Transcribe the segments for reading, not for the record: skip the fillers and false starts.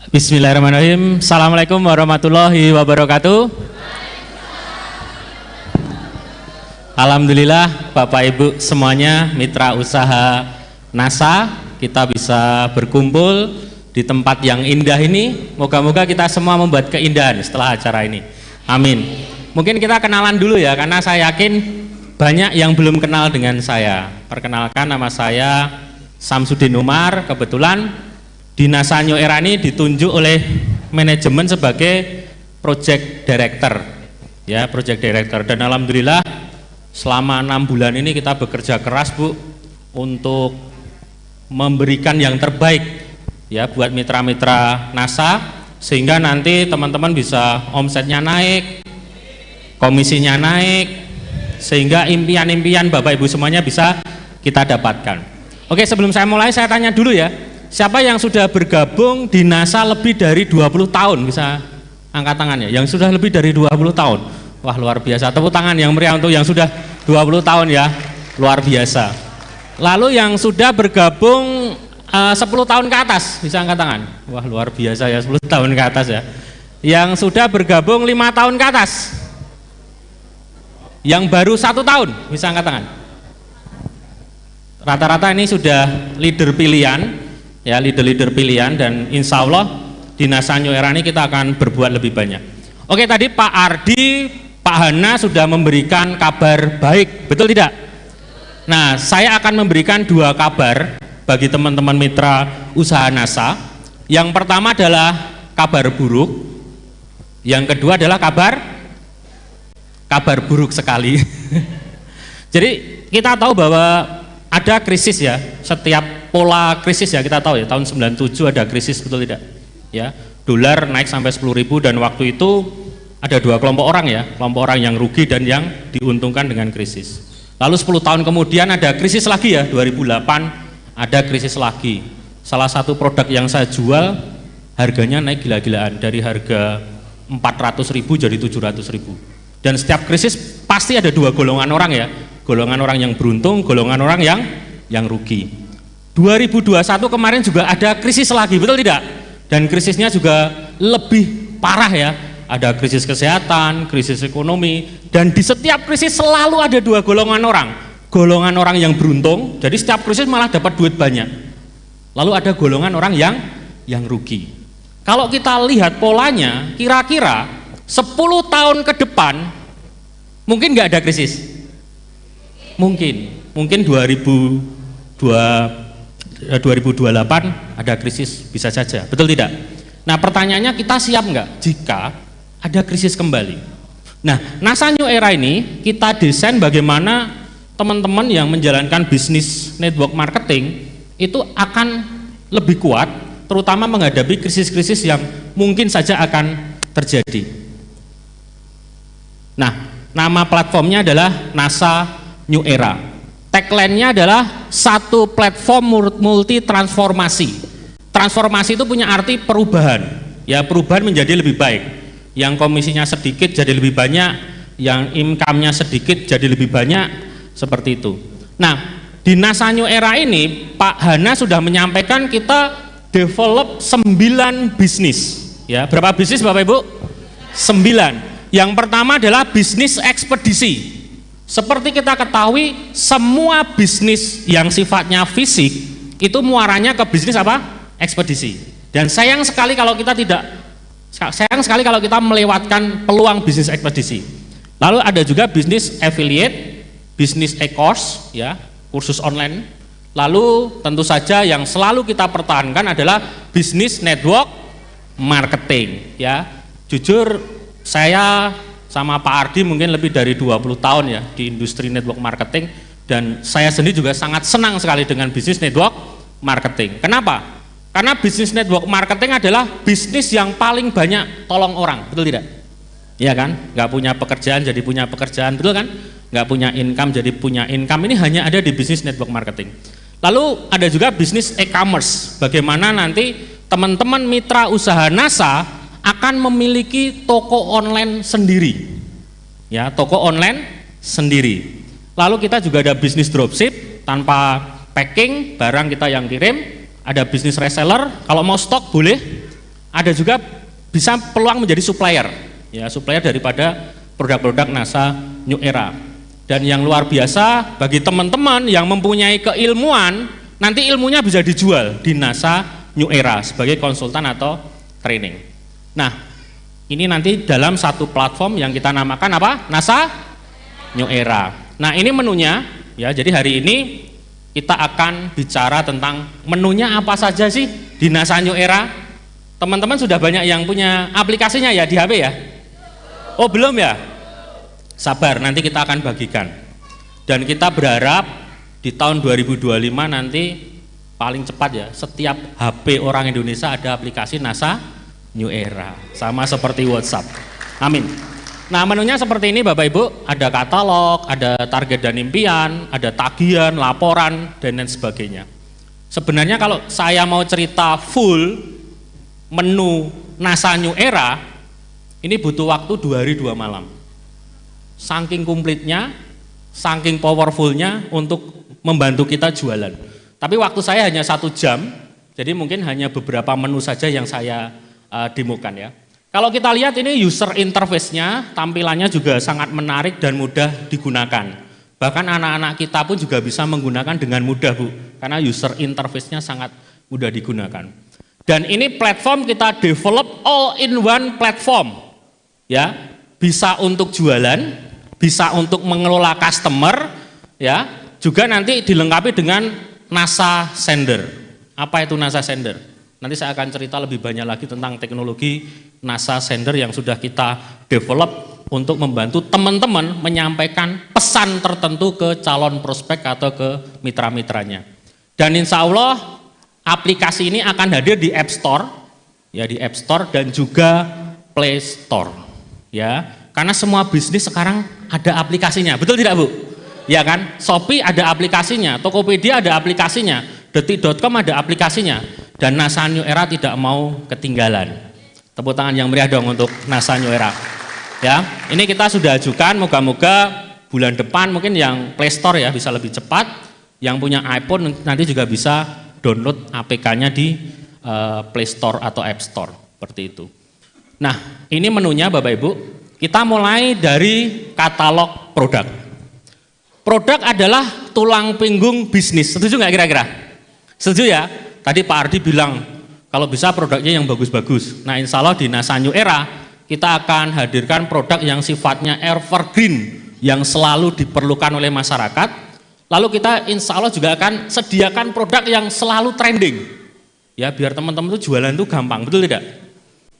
Bismillahirrahmanirrahim. Assalamualaikum warahmatullahi wabarakatuh. Alhamdulillah Bapak Ibu semuanya, mitra usaha NASA, kita bisa berkumpul di tempat yang indah ini. Moga-moga kita semua membuat keindahan setelah acara ini. Amin. Mungkin kita kenalan dulu ya, karena saya yakin banyak yang belum kenal dengan saya. Perkenalkan, nama saya Samsudin Umar. Kebetulan di NASA New Era ini ditunjuk oleh manajemen sebagai project director, ya, project director. Dan alhamdulillah selama 6 bulan ini kita bekerja keras, Bu, untuk memberikan yang terbaik, ya, buat mitra-mitra NASA, sehingga nanti teman-teman bisa omsetnya naik, komisinya naik, sehingga impian-impian Bapak Ibu semuanya bisa kita dapatkan. Oke, sebelum saya mulai, saya tanya dulu ya, siapa yang sudah bergabung di NASA lebih dari 20 tahun? Bisa angkat tangannya, yang sudah lebih dari 20 tahun. Wah, luar biasa, tepuk tangan yang meriah untuk yang sudah 20 tahun ya, luar biasa. Lalu yang sudah bergabung 10 tahun ke atas, bisa angkat tangan. Wah, luar biasa ya, 10 tahun ke atas ya. Yang sudah bergabung 5 tahun ke atas, yang baru 1 tahun, bisa angkat tangan. Rata-rata ini sudah leader pilihan, ya, leader-leader pilihan, dan insya Allah di NASA New Era ini kita akan berbuat lebih banyak. Oke, tadi Pak Ardi, Pak Hana sudah memberikan kabar baik, betul tidak? Nah, saya akan memberikan 2 kabar bagi teman-teman mitra usaha NASA. Yang pertama adalah kabar buruk, yang kedua adalah kabar buruk sekali. Jadi kita tahu bahwa ada krisis ya, setiap pola krisis ya kita tahu ya, tahun 97 ada krisis, betul tidak? Ya, dolar naik sampai 10.000, dan waktu itu ada 2 kelompok orang ya, kelompok orang yang rugi dan yang diuntungkan dengan krisis. Lalu 10 tahun kemudian ada krisis lagi ya, 2008 ada krisis lagi. Salah satu produk yang saya jual harganya naik gila-gilaan, dari harga 400.000 jadi 700.000. Dan setiap krisis pasti ada 2 golongan orang ya, golongan orang yang beruntung, golongan orang yang rugi. 2021 kemarin juga ada krisis lagi, betul tidak? Dan krisisnya juga lebih parah ya, ada krisis kesehatan, krisis ekonomi, dan di setiap krisis selalu ada 2 golongan orang yang beruntung, jadi setiap krisis malah dapat duit banyak. Lalu ada golongan orang yang rugi. Kalau kita lihat polanya, kira-kira 10 tahun ke depan mungkin nggak ada krisis. Mungkin 2028 ada krisis, bisa saja, betul tidak? Nah, pertanyaannya, kita siap nggak jika ada krisis kembali? Nah, NASA New Era ini kita desain bagaimana teman-teman yang menjalankan bisnis network marketing itu akan lebih kuat, terutama menghadapi krisis-krisis yang mungkin saja akan terjadi. Nah, nama platformnya adalah NASA New Era. Tagline-nya adalah satu platform multi transformasi. Transformasi itu punya arti perubahan, ya, perubahan menjadi lebih baik. Yang komisinya sedikit jadi lebih banyak, yang income-nya sedikit jadi lebih banyak, seperti itu. Nah, di NASA New Era ini Pak Hana sudah menyampaikan kita develop 9 bisnis. Ya, berapa bisnis Bapak Ibu? 9. Yang pertama adalah bisnis ekspedisi. Seperti kita ketahui, semua bisnis yang sifatnya fisik itu muaranya ke bisnis apa? Ekspedisi. Dan sayang sekali kalau kita melewatkan peluang bisnis ekspedisi. Lalu ada juga bisnis affiliate, bisnis e-course, ya, kursus online. Lalu tentu saja yang selalu kita pertahankan adalah bisnis network marketing, ya. Jujur, saya sama Pak Ardi mungkin lebih dari 20 tahun ya di industri network marketing, dan saya sendiri juga sangat senang sekali dengan bisnis network marketing. Kenapa? Karena bisnis network marketing adalah bisnis yang paling banyak tolong orang, betul tidak? Iya kan? Nggak punya pekerjaan jadi punya pekerjaan, betul kan? Nggak punya income jadi punya income, ini hanya ada di bisnis network marketing. Lalu ada juga bisnis e-commerce, bagaimana nanti teman-teman mitra usaha NASA akan memiliki toko online sendiri, ya, toko online sendiri. Lalu kita juga ada bisnis dropship, tanpa packing, barang kita yang kirim. Ada bisnis reseller, kalau mau stok boleh. ada juga bisa peluang menjadi supplier, ya supplier daripada produk-produk NASA New Era. Dan yang luar biasa bagi teman-teman yang mempunyai keilmuan, nanti ilmunya bisa dijual di NASA New Era sebagai konsultan atau training. Nah, ini nanti dalam satu platform yang kita namakan apa? NASA New Era. Nah, ini menunya, ya. Jadi hari ini kita akan bicara tentang menunya apa saja sih di NASA New Era. Teman-teman sudah banyak yang punya aplikasinya ya di HP ya? Oh belum ya? Sabar, nanti kita akan bagikan. Dan kita berharap di tahun 2025 nanti paling cepat ya, setiap HP orang Indonesia ada aplikasi NASA New Era. Sama seperti WhatsApp. Amin. Nah, menunya seperti ini Bapak Ibu, ada katalog, ada target dan impian, ada tagihan, laporan, dan lain sebagainya. Sebenarnya kalau saya mau cerita full menu NASA New Era, ini butuh waktu 2 hari 2 malam. Saking komplitnya, saking powerfulnya untuk membantu kita jualan. Tapi waktu saya hanya 1 jam, jadi mungkin hanya beberapa menu saja yang saya demokan ya. Kalau kita lihat ini user interface-nya, tampilannya juga sangat menarik dan mudah digunakan. Bahkan anak-anak kita pun juga bisa menggunakan dengan mudah Bu, karena user interface-nya sangat mudah digunakan. Dan ini platform kita develop all-in-one platform, ya, bisa untuk jualan, bisa untuk mengelola customer, ya, juga nanti dilengkapi dengan NASA Sender. Apa itu NASA Sender? Nanti saya akan cerita lebih banyak lagi tentang teknologi NASA Sender yang sudah kita develop untuk membantu teman-teman menyampaikan pesan tertentu ke calon prospek atau ke mitra-mitranya. Dan insya Allah aplikasi ini akan hadir di App Store, ya di App Store dan juga Play Store, ya. Karena semua bisnis sekarang ada aplikasinya, betul tidak Bu? Ya kan? Shopee ada aplikasinya, Tokopedia ada aplikasinya, Detik.com ada aplikasinya. Dan NASA New Era tidak mau ketinggalan. Tepuk tangan yang meriah dong untuk NASA New Era. Ya, ini kita sudah ajukan, moga-moga bulan depan mungkin yang Play Store ya bisa lebih cepat. Yang punya iPhone nanti juga bisa download APK-nya di Play Store atau App Store, seperti itu. Nah, ini menunya Bapak Ibu. Kita mulai dari katalog produk. Produk adalah tulang punggung bisnis. Setuju nggak kira-kira? Setuju ya? Tadi Pak Ardi bilang, kalau bisa produknya yang bagus-bagus. Nah insya Allah di NASA New Era, kita akan hadirkan produk yang sifatnya evergreen, yang selalu diperlukan oleh masyarakat. Lalu kita insya Allah juga akan sediakan produk yang selalu trending. Ya biar teman-teman itu jualan itu gampang, betul tidak?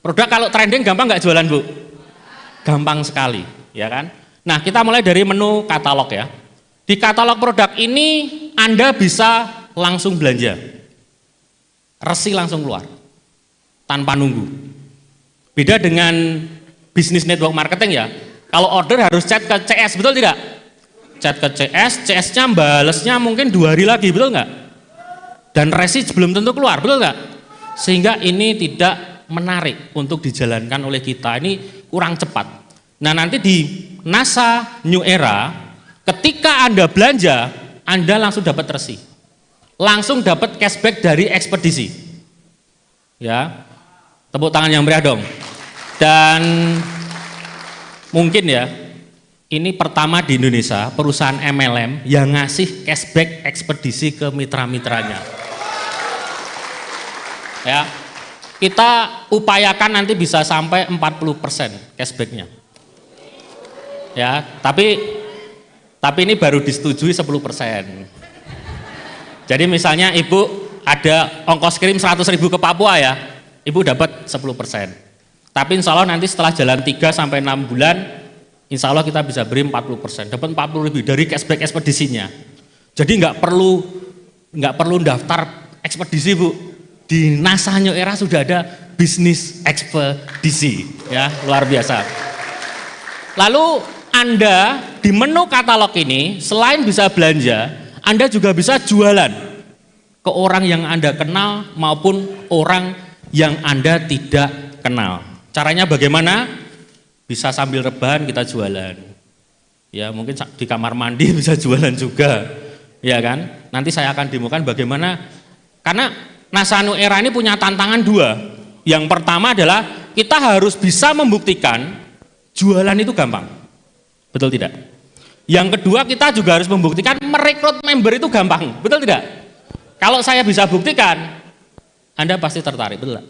Produk kalau trending gampang nggak jualan Bu? Gampang sekali, ya kan? Nah kita mulai dari menu katalog ya. Di katalog produk ini Anda bisa langsung belanja. Resi langsung keluar tanpa nunggu. Beda dengan bisnis network marketing ya. Kalau order harus chat ke CS, betul tidak? Chat ke CS, CS-nya balesnya mungkin 2 hari lagi, betul nggak? Dan resi belum tentu keluar, betul nggak? Sehingga ini tidak menarik untuk dijalankan oleh kita. Ini kurang cepat. Nah nanti di NASA New Era, ketika Anda belanja, Anda langsung dapat resi. Langsung dapat cashback dari ekspedisi. Ya. Tepuk tangan yang meriah dong. Dan mungkin ya, ini pertama di Indonesia perusahaan MLM yang ngasih cashback ekspedisi ke mitra-mitranya. Ya. Kita upayakan nanti bisa sampai 40% cashbacknya. Ya, tapi ini baru disetujui 10%. Jadi misalnya Ibu ada ongkos kirim 100.000 ke Papua ya, Ibu dapat 10%. Tapi insya Allah nanti setelah jalan 3-6 bulan, insya Allah kita bisa beri 40%, dapat 40.000 dari cashback ekspedisinya. Jadi nggak perlu daftar ekspedisi Bu. Di NASA New Era sudah ada bisnis ekspedisi, ya luar biasa. Lalu Anda di menu katalog ini selain bisa belanja, Anda juga bisa jualan ke orang yang Anda kenal maupun orang yang Anda tidak kenal. Caranya bagaimana? Bisa sambil rebahan kita jualan. Ya mungkin di kamar mandi bisa jualan juga. Ya kan? Nanti saya akan demokan bagaimana, karena NASA New Era ini punya tantangan 2. Yang pertama adalah kita harus bisa membuktikan jualan itu gampang. Betul tidak? Yang kedua, kita juga harus membuktikan merekrut member itu gampang. Betul tidak? Kalau saya bisa buktikan, Anda pasti tertarik, betul tidak?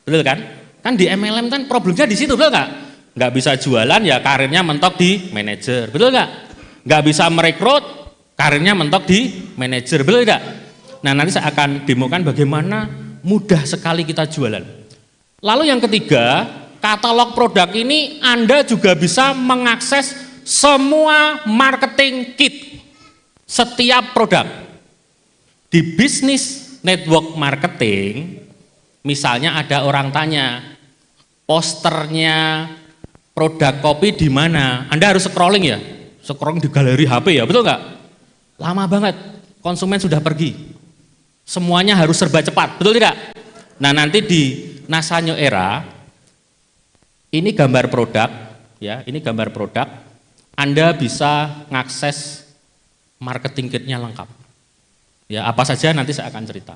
Betul kan? Kan di MLM kan problemnya di situ, betul nggak? Nggak bisa jualan, ya karirnya mentok di manajer, betul nggak? Nggak bisa merekrut, karirnya mentok di manajer, betul tidak? Nah, nanti saya akan demokan bagaimana mudah sekali kita jualan. Lalu yang ketiga, katalog produk ini Anda juga bisa mengakses semua marketing kit setiap produk. Di bisnis network marketing, misalnya ada orang tanya, posternya produk kopi di mana? Anda harus scrolling ya, scrolling di galeri HP ya, betul nggak? Lama banget, konsumen sudah pergi. Semuanya harus serba cepat, betul tidak? Nah, nanti di NASA New Era, ini gambar produk, ya, ini gambar produk. Anda bisa ngakses marketing kitnya lengkap. Ya, apa saja nanti saya akan cerita.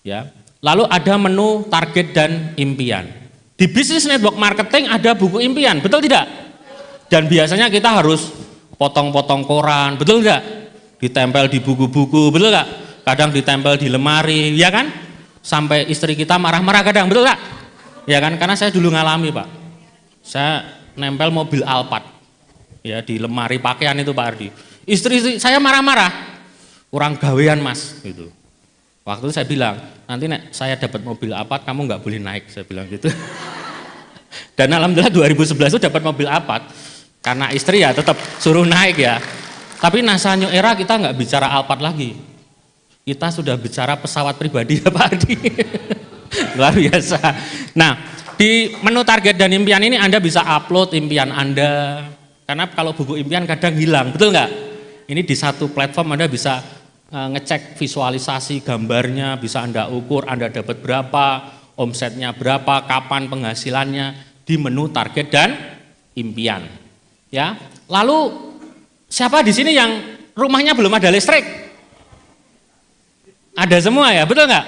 Ya. Lalu ada menu target dan impian. Di bisnis network marketing ada buku impian, betul tidak? Dan biasanya kita harus potong-potong koran, betul tidak? Ditempel di buku-buku, betul tidak? Kadang ditempel di lemari, ya kan? Sampai istri kita marah-marah kadang, betul tidak? Ya kan? Karena saya dulu ngalami, Pak. Saya nempel mobil Alphard. Ya, di lemari pakaian itu Pak Ardi. Istri saya marah-marah, kurang gawean Mas gitu. Waktu itu saya bilang, nanti nek saya dapat mobil Alphard kamu nggak boleh naik, saya bilang gitu. Dan alhamdulillah 2011 itu dapat mobil Alphard, karena istri ya tetap suruh naik ya. Tapi NASA New Era kita nggak bicara Alphard lagi, kita sudah bicara pesawat pribadi ya Pak Ardi. Luar biasa. Nah, di menu target dan impian ini Anda bisa upload impian Anda. Karena kalau buku impian kadang hilang, betul nggak? Ini di satu platform Anda bisa ngecek visualisasi gambarnya, bisa Anda ukur, Anda dapat berapa, omsetnya berapa, kapan penghasilannya, di menu target dan impian. Ya, lalu siapa di sini yang rumahnya belum ada listrik? Ada semua ya, betul nggak?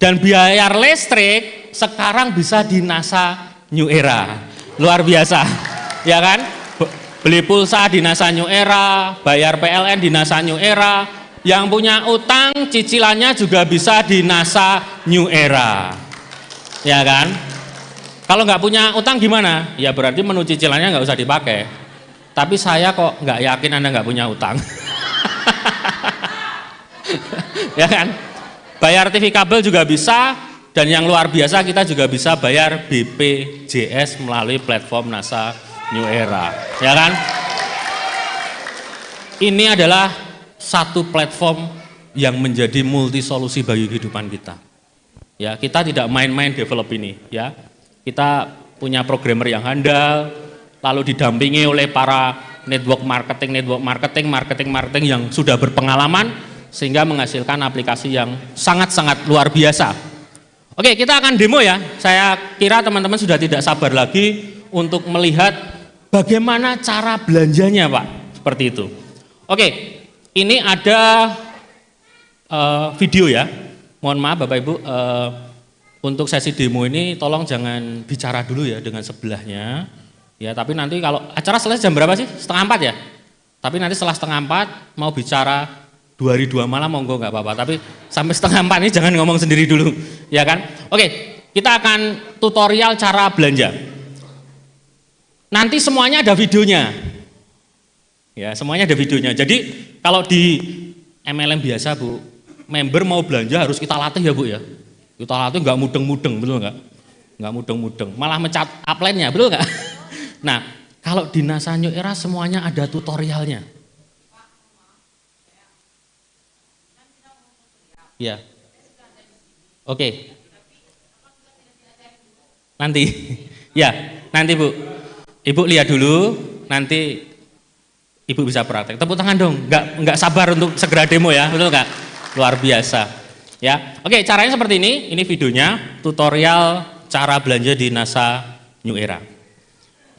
Dan biaya listrik sekarang bisa di NASA New Era, luar biasa, ya kan? Beli pulsa di NASA New Era, bayar PLN di NASA New Era, yang punya utang cicilannya juga bisa di NASA New Era, ya kan? Kalau nggak punya utang gimana? Ya berarti menu cicilannya nggak usah dipakai. Tapi saya kok nggak yakin Anda nggak punya utang, ya kan? Bayar TV kabel juga bisa, dan yang luar biasa kita juga bisa bayar BPJS melalui platform NASA New Era, ya kan? Ini adalah satu platform yang menjadi multi solusi bagi kehidupan kita. Ya, kita tidak main-main develop ini, ya. Kita punya programmer yang handal, lalu didampingi oleh para network marketing yang sudah berpengalaman sehingga menghasilkan aplikasi yang sangat-sangat luar biasa. Oke, kita akan demo ya. Saya kira teman-teman sudah tidak sabar lagi untuk melihat bagaimana cara belanjanya Pak, seperti itu. Oke, ini ada video ya. Mohon maaf Bapak Ibu, untuk sesi demo ini tolong jangan bicara dulu ya dengan sebelahnya. Ya, tapi nanti kalau acara selesai jam berapa sih? 3:30 ya? Tapi nanti setelah 3:30 mau bicara 2 hari 2 malam monggo nggak apa-apa. Tapi sampai 3:30 ini jangan ngomong sendiri dulu, ya kan? Oke, kita akan tutorial cara belanja. Nanti semuanya ada videonya. Ya, semuanya ada videonya. Jadi kalau di MLM biasa Bu, member mau belanja harus kita latih ya Bu ya. Kita latih nggak mudeng-mudeng, betul nggak? Nggak mudeng-mudeng, malah mencat upline-nya, betul nggak? Nah, kalau di NASA New Era semuanya ada tutorialnya. Ya, oke. Nanti, ya, nanti Bu. Ibu lihat dulu, nanti Ibu bisa praktek. Tepuk tangan dong, nggak sabar untuk segera demo ya, betul nggak? Luar biasa. Ya, oke, caranya seperti ini videonya, tutorial cara belanja di NASA New Era.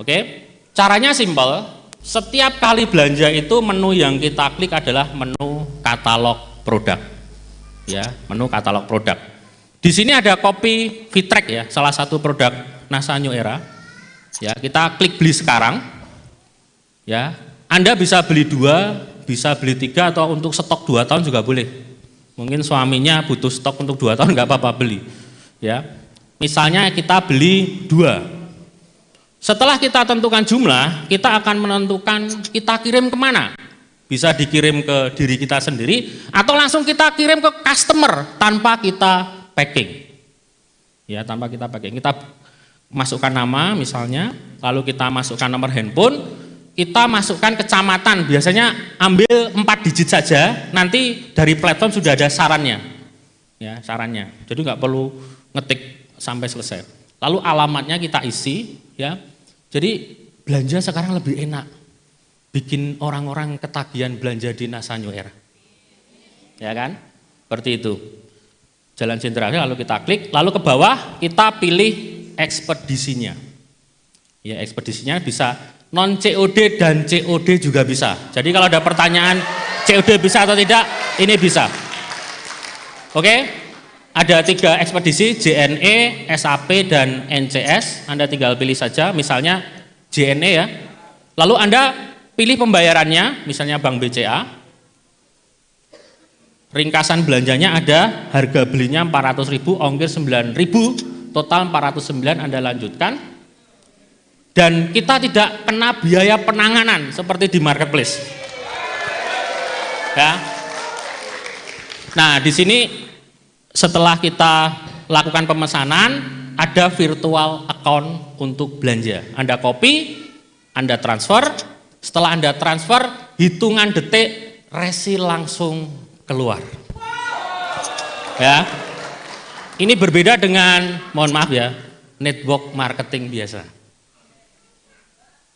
Oke, caranya simpel. Setiap kali belanja itu menu yang kita klik adalah menu katalog produk. Ya, menu katalog produk. Di sini ada kopi Fitrek ya, salah satu produk NASA New Era. Ya, kita klik beli sekarang. Ya, Anda bisa beli 2, bisa beli 3 atau untuk stok 2 tahun juga boleh. Mungkin suaminya butuh stok untuk 2 tahun nggak apa-apa beli. Ya, misalnya kita beli 2. Setelah kita tentukan jumlah, kita akan menentukan kita kirim kemana. Bisa dikirim ke diri kita sendiri atau langsung kita kirim ke customer tanpa kita packing. Ya, tanpa kita packing. Kita masukkan nama misalnya, lalu kita masukkan nomor handphone, kita masukkan kecamatan, biasanya ambil 4 digit saja, nanti dari platform sudah ada sarannya. Ya, sarannya. Jadi nggak perlu ngetik sampai selesai. Lalu alamatnya kita isi, ya. Jadi belanja sekarang lebih enak. Bikin orang-orang ketagihan belanja di NASA New Era. Ya kan? Seperti itu. Jalan Jenderal, lalu kita klik, lalu ke bawah kita pilih ekspedisinya. Ya, ekspedisinya bisa non COD dan COD juga bisa. Jadi kalau ada pertanyaan COD bisa atau tidak, ini bisa. Oke? Ada 3 ekspedisi, JNE, SAP, dan NCS. Anda tinggal pilih saja, misalnya JNE ya. Lalu Anda pilih pembayarannya, misalnya Bank BCA. Ringkasan belanjanya ada, harga belinya 400.000, ongkir 9.000, total 409 Anda lanjutkan. Dan kita tidak kena biaya penanganan seperti di marketplace. Ya. Nah, di sini setelah kita lakukan pemesanan, ada virtual account untuk belanja. Anda copy, Anda transfer, setelah Anda transfer, hitungan detik, resi langsung keluar. Ya. Ini berbeda dengan, mohon maaf ya, network marketing biasa.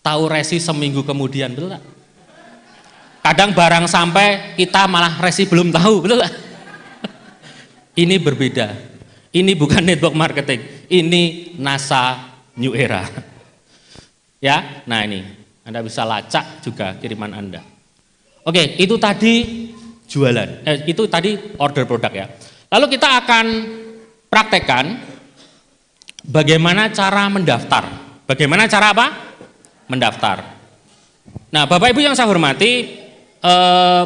Tahu resi seminggu kemudian, betul tak? Kadang barang sampai kita malah resi belum tahu, betul tak? Ini berbeda. Ini bukan network marketing, ini NASA New Era. Ya, nah ini Anda bisa lacak juga kiriman Anda. Oke, itu tadi jualan. Itu tadi order produk ya. Lalu kita akan praktekkan bagaimana cara mendaftar. Bagaimana cara apa? Mendaftar. Nah, Bapak Ibu yang saya hormati,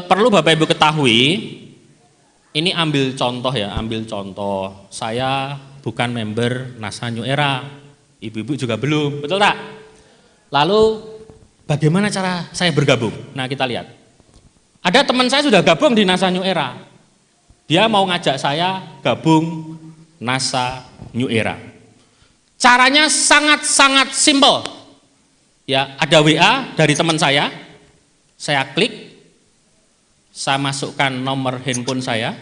perlu Bapak Ibu ketahui, ini ambil contoh ya, ambil contoh. Saya bukan member NASA New Era, ibu-ibu juga belum, betul tak? Lalu bagaimana cara saya bergabung? Nah, kita lihat. Ada teman saya sudah gabung di NASA New Era. Dia mau ngajak saya gabung NASA New Era. Caranya sangat-sangat simpel. Ya, ada WA dari teman saya klik, saya masukkan nomor handphone saya.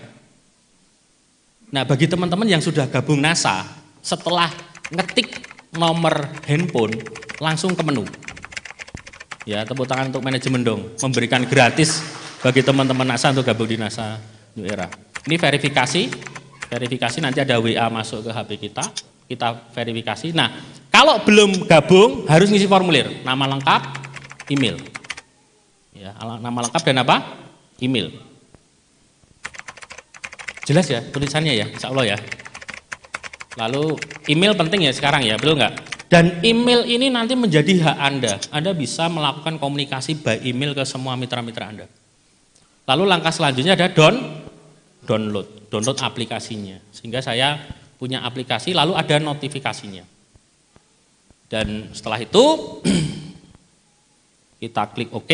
Nah, bagi teman-teman yang sudah gabung NASA, setelah ngetik nomor handphone, langsung ke menu. Ya, tepuk tangan untuk manajemen dong, memberikan gratis bagi teman-teman NASA untuk gabung di NASA New Era. Ini verifikasi nanti ada WA masuk ke HP kita verifikasi. Nah, kalau belum gabung harus ngisi formulir, nama lengkap, email. Ya, nama lengkap dan apa? Email. Jelas ya tulisannya ya, insya Allah ya. Lalu email penting ya sekarang ya, betul nggak? Dan email ini nanti menjadi hak Anda. Anda bisa melakukan komunikasi by email ke semua mitra-mitra Anda. Lalu langkah selanjutnya ada download aplikasinya. Sehingga saya punya aplikasi, lalu ada notifikasinya. Dan setelah itu kita klik OK.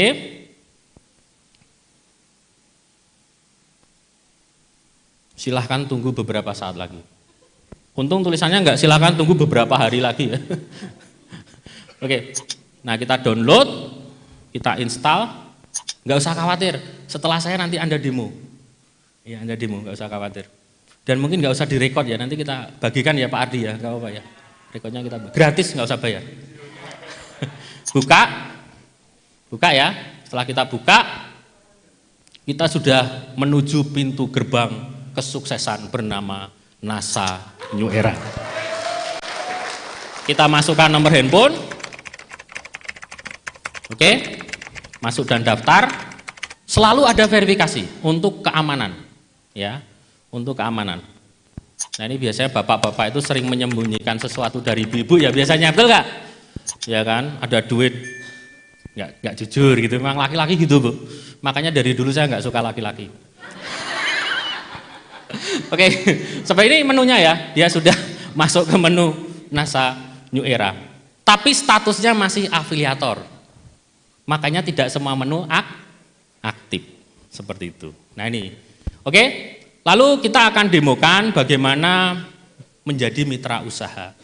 Silahkan tunggu beberapa saat lagi. Untung tulisannya enggak silahkan tunggu beberapa hari lagi ya. Oke, nah kita download, kita install, nggak usah khawatir. Setelah saya nanti Anda demo. Ya, Anda demo, nggak usah khawatir. Dan mungkin nggak usah direkod ya, nanti kita bagikan ya Pak Ardi ya, nggak apa-apa ya. Rekodnya kita gratis, nggak usah bayar. Buka ya. Setelah kita buka, kita sudah menuju pintu gerbang kesuksesan bernama NASA New Era. Kita masukkan nomor handphone. Oke. Masuk dan daftar. Selalu ada verifikasi untuk keamanan. Ya, untuk keamanan. Nah ini biasanya bapak-bapak itu sering menyembunyikan sesuatu dari ibu-ibu ya biasanya, betul nggak? Ya kan, ada duit nggak jujur gitu, memang laki-laki gitu Bu. Makanya dari dulu saya nggak suka laki-laki. Oke, seperti ini menunya ya, dia sudah masuk ke menu NASA New Era. Tapi statusnya masih afiliator. Makanya tidak semua menu aktif, seperti itu. Nah ini, oke. Lalu kita akan demokan bagaimana menjadi mitra usaha.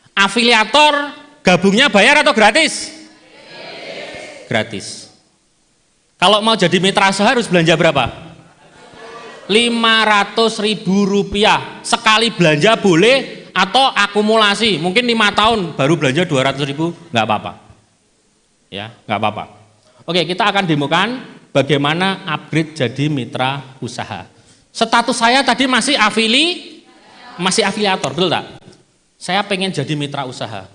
Afiliator gabungnya bayar atau gratis? Gratis. Kalau mau jadi mitra usaha harus belanja berapa? Rp500.000. Sekali belanja boleh atau akumulasi. Mungkin 5 tahun baru belanja 200.000, nggak apa-apa. Ya, nggak apa-apa. Oke, kita akan demokan bagaimana upgrade jadi mitra usaha. Status saya tadi masih afiliator, betul tak? Saya pengen jadi mitra usaha.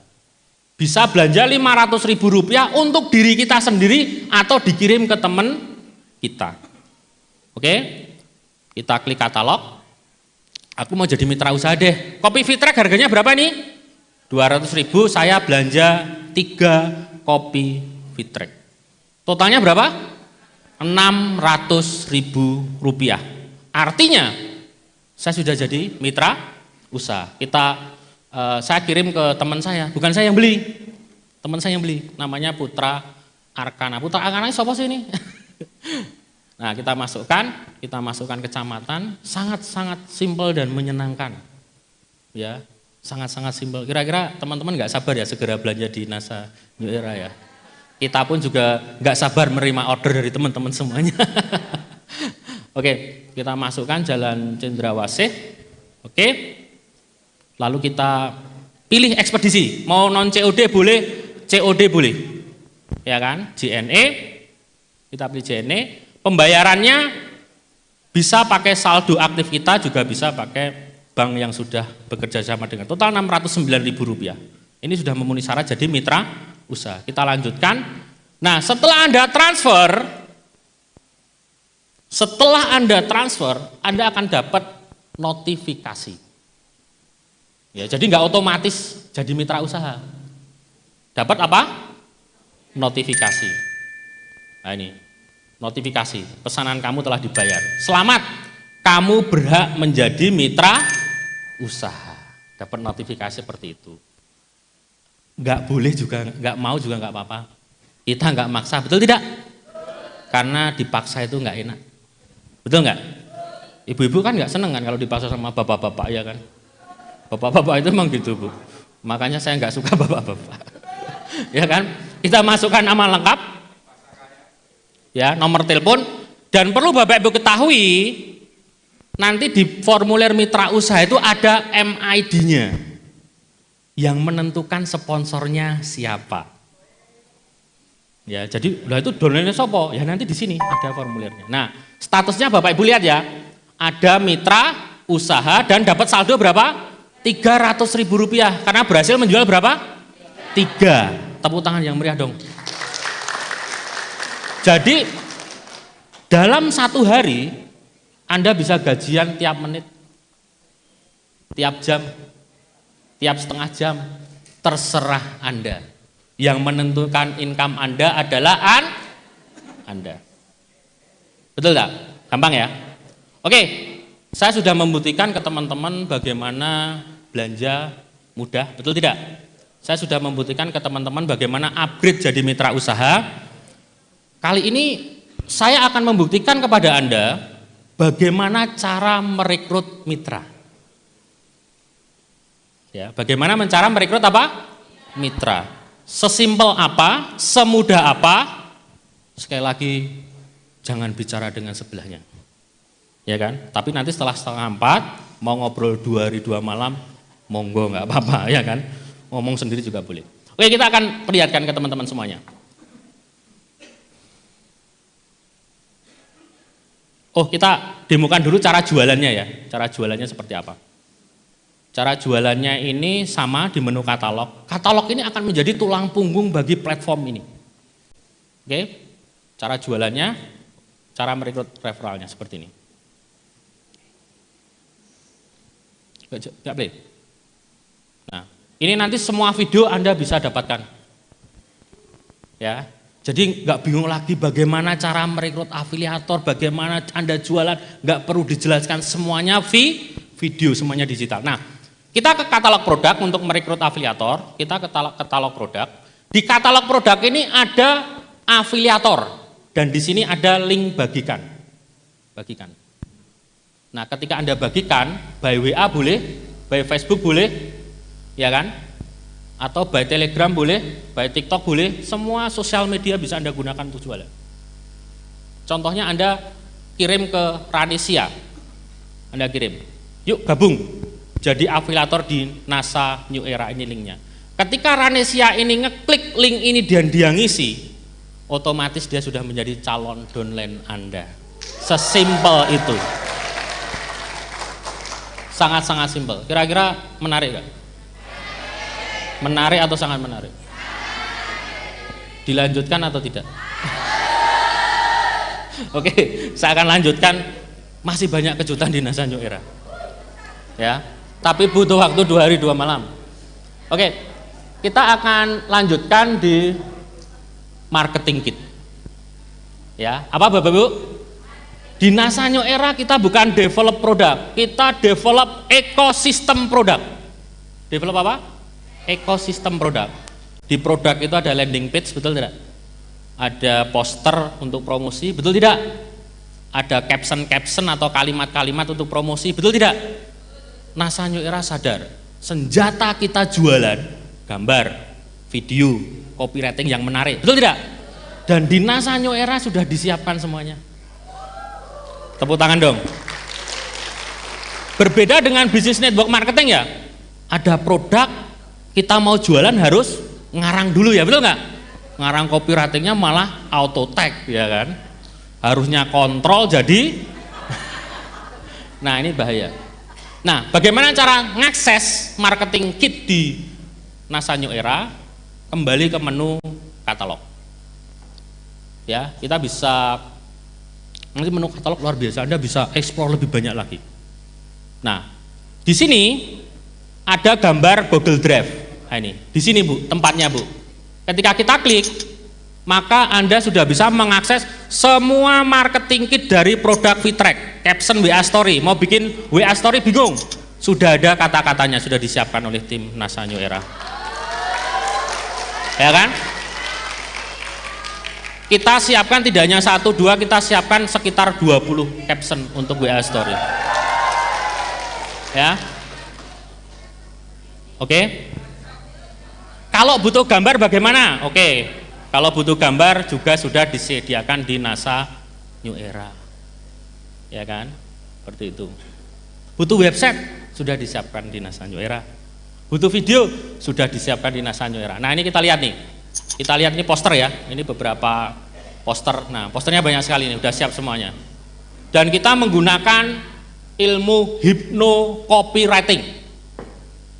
Bisa belanja Rp500.000 untuk diri kita sendiri atau dikirim ke teman kita. Oke, kita klik katalog. Aku mau jadi mitra usaha deh. Kopi Fitrek harganya berapa nih? 200.000, saya belanja 3 kopi Fitrek. Totalnya berapa? Rp600.000. Artinya saya sudah jadi mitra usaha. Saya kirim ke teman saya, bukan saya yang beli, teman saya yang beli. Namanya Putra Arkana. Putra Arkana siapa sih ini? Nah kita masukkan kecamatan, sangat-sangat simpel dan menyenangkan. Ya, sangat-sangat simpel. Kira-kira teman-teman nggak sabar ya segera belanja di NASA New Era ya. Kita pun juga nggak sabar menerima order dari teman-teman semuanya. Oke, kita masukkan Jalan Cendrawasih. Oke. Lalu kita pilih ekspedisi. Mau non COD boleh, COD boleh. Ya kan? JNE. Kita pilih JNE. Pembayarannya bisa pakai saldo aktif kita, juga bisa pakai bank yang sudah bekerja sama dengan total Rp609.000. Ini sudah memenuhi syarat jadi mitra usaha. Kita lanjutkan. Nah, setelah Anda transfer, Anda akan dapat notifikasi. Ya, jadi nggak otomatis jadi mitra usaha. Dapat apa? Notifikasi. Nah ini, notifikasi, pesanan kamu telah dibayar. Selamat, kamu berhak menjadi mitra usaha. Dapat notifikasi seperti itu. Nggak boleh juga, nggak mau juga nggak apa-apa. Kita nggak maksa, betul tidak? Karena dipaksa itu nggak enak. Betul nggak? Ibu-ibu kan nggak seneng kan kalau dipaksa sama bapak-bapak ya kan? Bapak-bapak itu memang gitu Bu. Makanya saya nggak suka bapak-bapak. Ya kan? Kita masukkan nama lengkap, ya nomor telepon, dan perlu Bapak Ibu ketahui nanti di formulir mitra usaha itu ada MID-nya yang menentukan sponsornya siapa. Ya, jadi lah itu downloadnya sopo? Ya nanti di sini ada formulirnya. Nah, statusnya Bapak Ibu lihat ya. Ada mitra usaha dan dapat saldo berapa? Rp300.000 karena berhasil menjual berapa? 3. Tepuk tangan yang meriah dong. Jadi dalam 1 hari Anda bisa gajian tiap menit, tiap jam, tiap setengah jam, terserah Anda. Yang menentukan income Anda adalah Anda. Betul tak? Gampang ya? Oke, saya sudah membuktikan ke teman-teman bagaimana belanja mudah, betul tidak? Saya sudah membuktikan ke teman-teman bagaimana upgrade jadi mitra usaha. Kali ini saya akan membuktikan kepada Anda bagaimana cara merekrut mitra. Ya, bagaimana cara merekrut apa? Mitra. Sesimpel apa, semudah apa, sekali lagi jangan bicara dengan sebelahnya. Ya kan? Tapi nanti setelah 3:30 mau ngobrol 2 hari 2 malam, monggo nggak apa-apa ya kan? Ngomong sendiri juga boleh. Oke, kita akan perlihatkan ke teman-teman semuanya. Oh, kita demokan dulu cara jualannya ya. Cara jualannya seperti apa? Cara jualannya ini sama di menu katalog. Katalog ini akan menjadi tulang punggung bagi platform ini. Oke, cara jualannya, cara merekrut referralnya seperti ini. Nggak play. Nah, ini nanti semua video Anda bisa dapatkan. Ya, jadi nggak bingung lagi bagaimana cara merekrut afiliator, bagaimana Anda jualan, nggak perlu dijelaskan, semuanya video, semuanya digital. Nah, kita ke katalog produk untuk merekrut afiliator, kita ke katalog produk. Di katalog produk ini ada afiliator dan di sini ada link bagikan. Nah, ketika Anda bagikan, by WA boleh, by Facebook boleh, ya kan? Atau by Telegram boleh, by TikTok boleh, semua sosial media bisa Anda gunakan untuk jualan. Contohnya Anda kirim ke Ranesia, Anda kirim, yuk gabung, jadi afiliator di NASA New Era, ini linknya. Ketika Ranesia ini ngeklik link ini dan dia ngisi, otomatis dia sudah menjadi calon downline Anda. Sesimpel itu. Sangat-sangat simpel. Kira-kira menarik gak? Menarik atau sangat menarik? Dilanjutkan atau tidak? Oke, saya akan lanjutkan. Masih banyak kejutan di NASA New Era. Ya, tapi butuh waktu 2 hari 2 malam. Oke, kita akan lanjutkan di marketing kit. Ya, apa Bapak Ibu? Di NASA New Era kita bukan develop produk, kita develop ekosistem produk. Develop apa? Ekosistem produk. Di produk itu ada landing page, betul tidak? Ada poster untuk promosi, betul tidak? Ada caption atau kalimat-kalimat untuk promosi, betul tidak? NASA New Era sadar, senjata kita jualan, gambar, video, copywriting yang menarik, betul tidak? Dan di NASA New Era sudah disiapkan semuanya. Tepuk tangan dong. Berbeda dengan bisnis network marketing ya, ada produk kita mau jualan harus ngarang dulu ya, betul nggak? Ngarang copywritingnya malah auto tag ya kan, harusnya kontrol jadi. Nah ini bahaya. Nah bagaimana cara ngakses marketing kit di NASA New Era? Kembali ke menu katalog. Ya kita bisa, nanti menu katalog luar biasa, Anda bisa explore lebih banyak lagi. Nah, di sini ada gambar Google Drive. Nah, ini, di sini Bu, tempatnya Bu. Ketika kita klik, maka Anda sudah bisa mengakses semua marketing kit dari produk Fitrack, caption WA Story. Mau bikin WA Story bingung? Sudah ada kata-katanya, sudah disiapkan oleh tim NASA New Era. Ya kan? Kita siapkan tidak hanya 1, 2, kita siapkan sekitar 20 caption untuk WA Story. Ya. Oke. Kalau butuh gambar bagaimana? Oke. Kalau butuh gambar juga sudah disediakan di NASA New Era. Ya kan? Seperti itu. Butuh website sudah disiapkan di NASA New Era. Butuh video sudah disiapkan di NASA New Era. Nah, ini kita lihat nih. Kita lihat ini poster ya, ini beberapa poster. Nah, posternya banyak sekali ini, udah siap semuanya. Dan kita menggunakan ilmu hipno copywriting.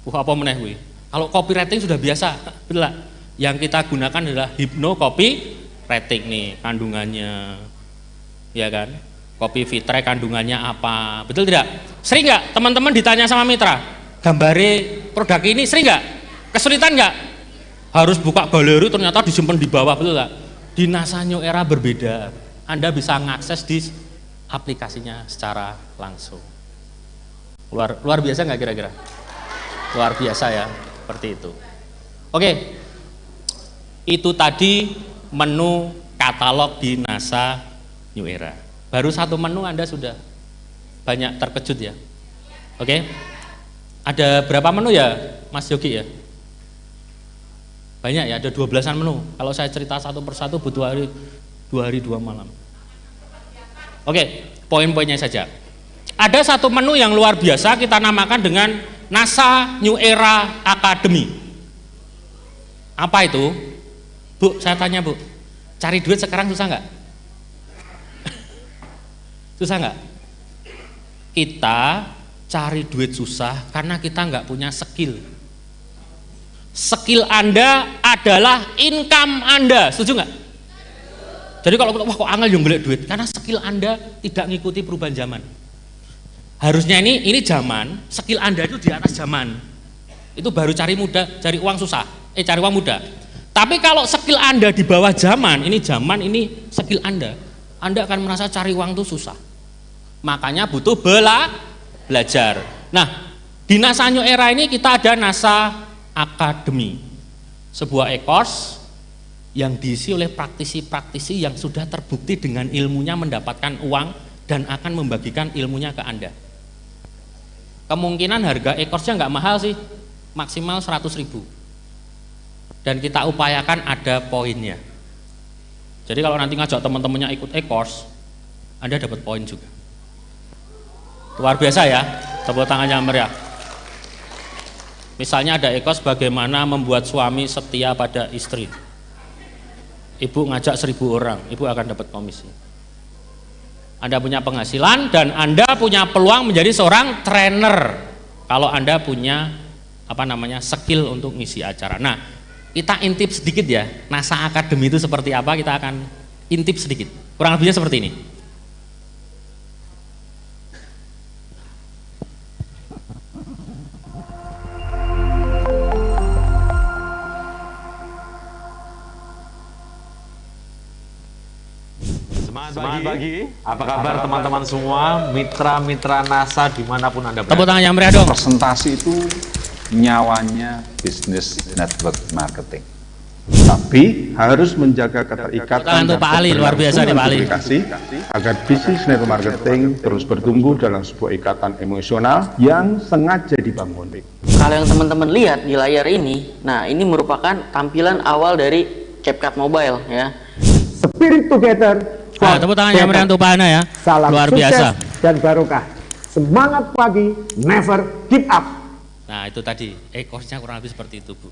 Apa meneh kuwi? Kalau copywriting sudah biasa, betul lah. Yang kita gunakan adalah hipno copywriting nih, kandungannya. Ya kan? Copy Fitrack kandungannya apa? Betul tidak? Sering nggak teman-teman ditanya sama mitra, gambare produk ini sering nggak? Kesulitan nggak? Harus buka galeri ternyata disimpan di bawah, betul nggak? Di NASA New Era berbeda, Anda bisa mengakses di aplikasinya secara langsung. Luar biasa nggak kira-kira? Luar biasa ya, seperti itu. Oke, itu tadi menu katalog di NASA New Era. Baru 1 menu Anda sudah banyak terkejut ya. Oke, ada berapa menu ya Mas Yogi ya? Banyak ya, ada 12-an menu. Kalau saya cerita satu persatu butuh 2 hari 2 malam. Oke, poin-poinnya saja. Ada 1 menu yang luar biasa kita namakan dengan NASA New Era Academy. Apa itu? Bu, saya tanya Bu, cari duit sekarang susah nggak? Susah nggak? Kita cari duit susah karena kita nggak punya skill. Skill Anda adalah income Anda, setuju nggak? Jadi kalau wah kok angel yang golek duit, karena skill Anda tidak mengikuti perubahan zaman. Harusnya ini zaman, skill Anda itu di atas zaman. Itu baru cari uang susah, cari uang mudah. Tapi kalau skill Anda di bawah zaman, ini skill Anda akan merasa cari uang itu susah. Makanya butuh belajar. Nah, di NASA New Era ini kita ada NASA Academy, sebuah e-course yang diisi oleh praktisi-praktisi yang sudah terbukti dengan ilmunya mendapatkan uang dan akan membagikan ilmunya ke Anda. Kemungkinan harga e-course-nya nggak mahal sih, maksimal 100.000. Dan kita upayakan ada poinnya. Jadi kalau nanti ngajak teman-temannya ikut e-course, Anda dapat poin juga. Luar biasa ya, tepuk tangannya meriah. Misalnya ada e-course bagaimana membuat suami setia pada istri. Ibu ngajak 1.000 orang, ibu akan dapat komisi. Anda punya penghasilan dan Anda punya peluang menjadi seorang trainer. Kalau Anda punya skill untuk ngisi acara. Nah, kita intip sedikit ya, NASA Academy itu seperti apa, kita akan intip sedikit. Kurang lebihnya seperti ini. Semangat pagi. Apa kabar teman-teman semua, mitra-mitra NASA dimanapun Anda berada. Tepuk tangan yang meriah dong. Presentasi itu nyawanya bisnis network marketing. Tapi harus menjaga keterikatan dan Pak Ali, luar biasa nih Pak Ali. Agar bisnis network marketing terus bertumbuh dalam sebuah ikatan emosional yang sengaja dibangun. Kalau yang teman-teman lihat di layar ini, nah ini merupakan tampilan awal dari CapCut Mobile ya. Spirit together. Nah, tepuk tangan yang meriah untuk Pak Ana ya. Salam luar sukses biasa dan barokah. Semangat pagi, never give up. Nah, itu tadi course-nya kurang lebih seperti itu, Bu.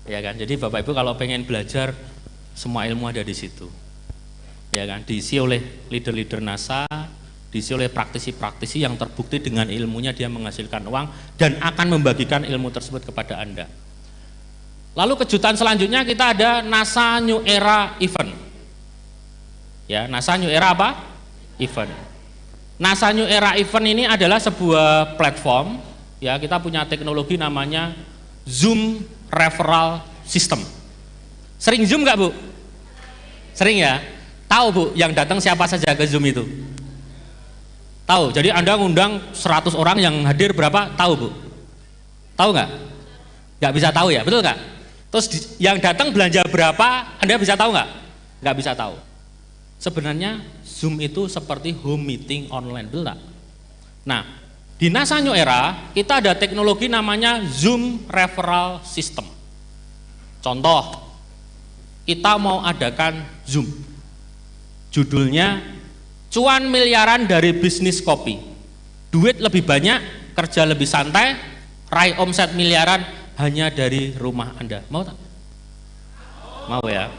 Ya kan? Jadi Bapak Ibu kalau pengen belajar, semua ilmu ada di situ. Ya kan? Diisi oleh leader-leader NASA, diisi oleh praktisi-praktisi yang terbukti dengan ilmunya dia menghasilkan uang dan akan membagikan ilmu tersebut kepada Anda. Lalu kejutan selanjutnya kita ada NASA New Era Event. Ya, NASA New Era apa? Event. NASA New Era Event ini adalah sebuah platform, ya, kita punya teknologi namanya Zoom Referral System. Sering Zoom nggak, Bu? Sering ya? Tahu, Bu, yang datang siapa saja ke Zoom itu? Tahu, jadi Anda ngundang 100 orang, yang hadir berapa? Tahu, Bu? Tahu nggak? Nggak bisa tahu ya, betul nggak? Terus yang datang belanja berapa, Anda bisa tahu nggak? Nggak bisa tahu. Sebenarnya Zoom itu seperti home meeting online, betul nggak? Nah, di NASA New Era kita ada teknologi namanya Zoom Referral System. Contoh, kita mau adakan Zoom. Judulnya cuan miliaran dari bisnis kopi. Duit lebih banyak, kerja lebih santai, raih omset miliaran hanya dari rumah Anda. Mau tak? Mau ya?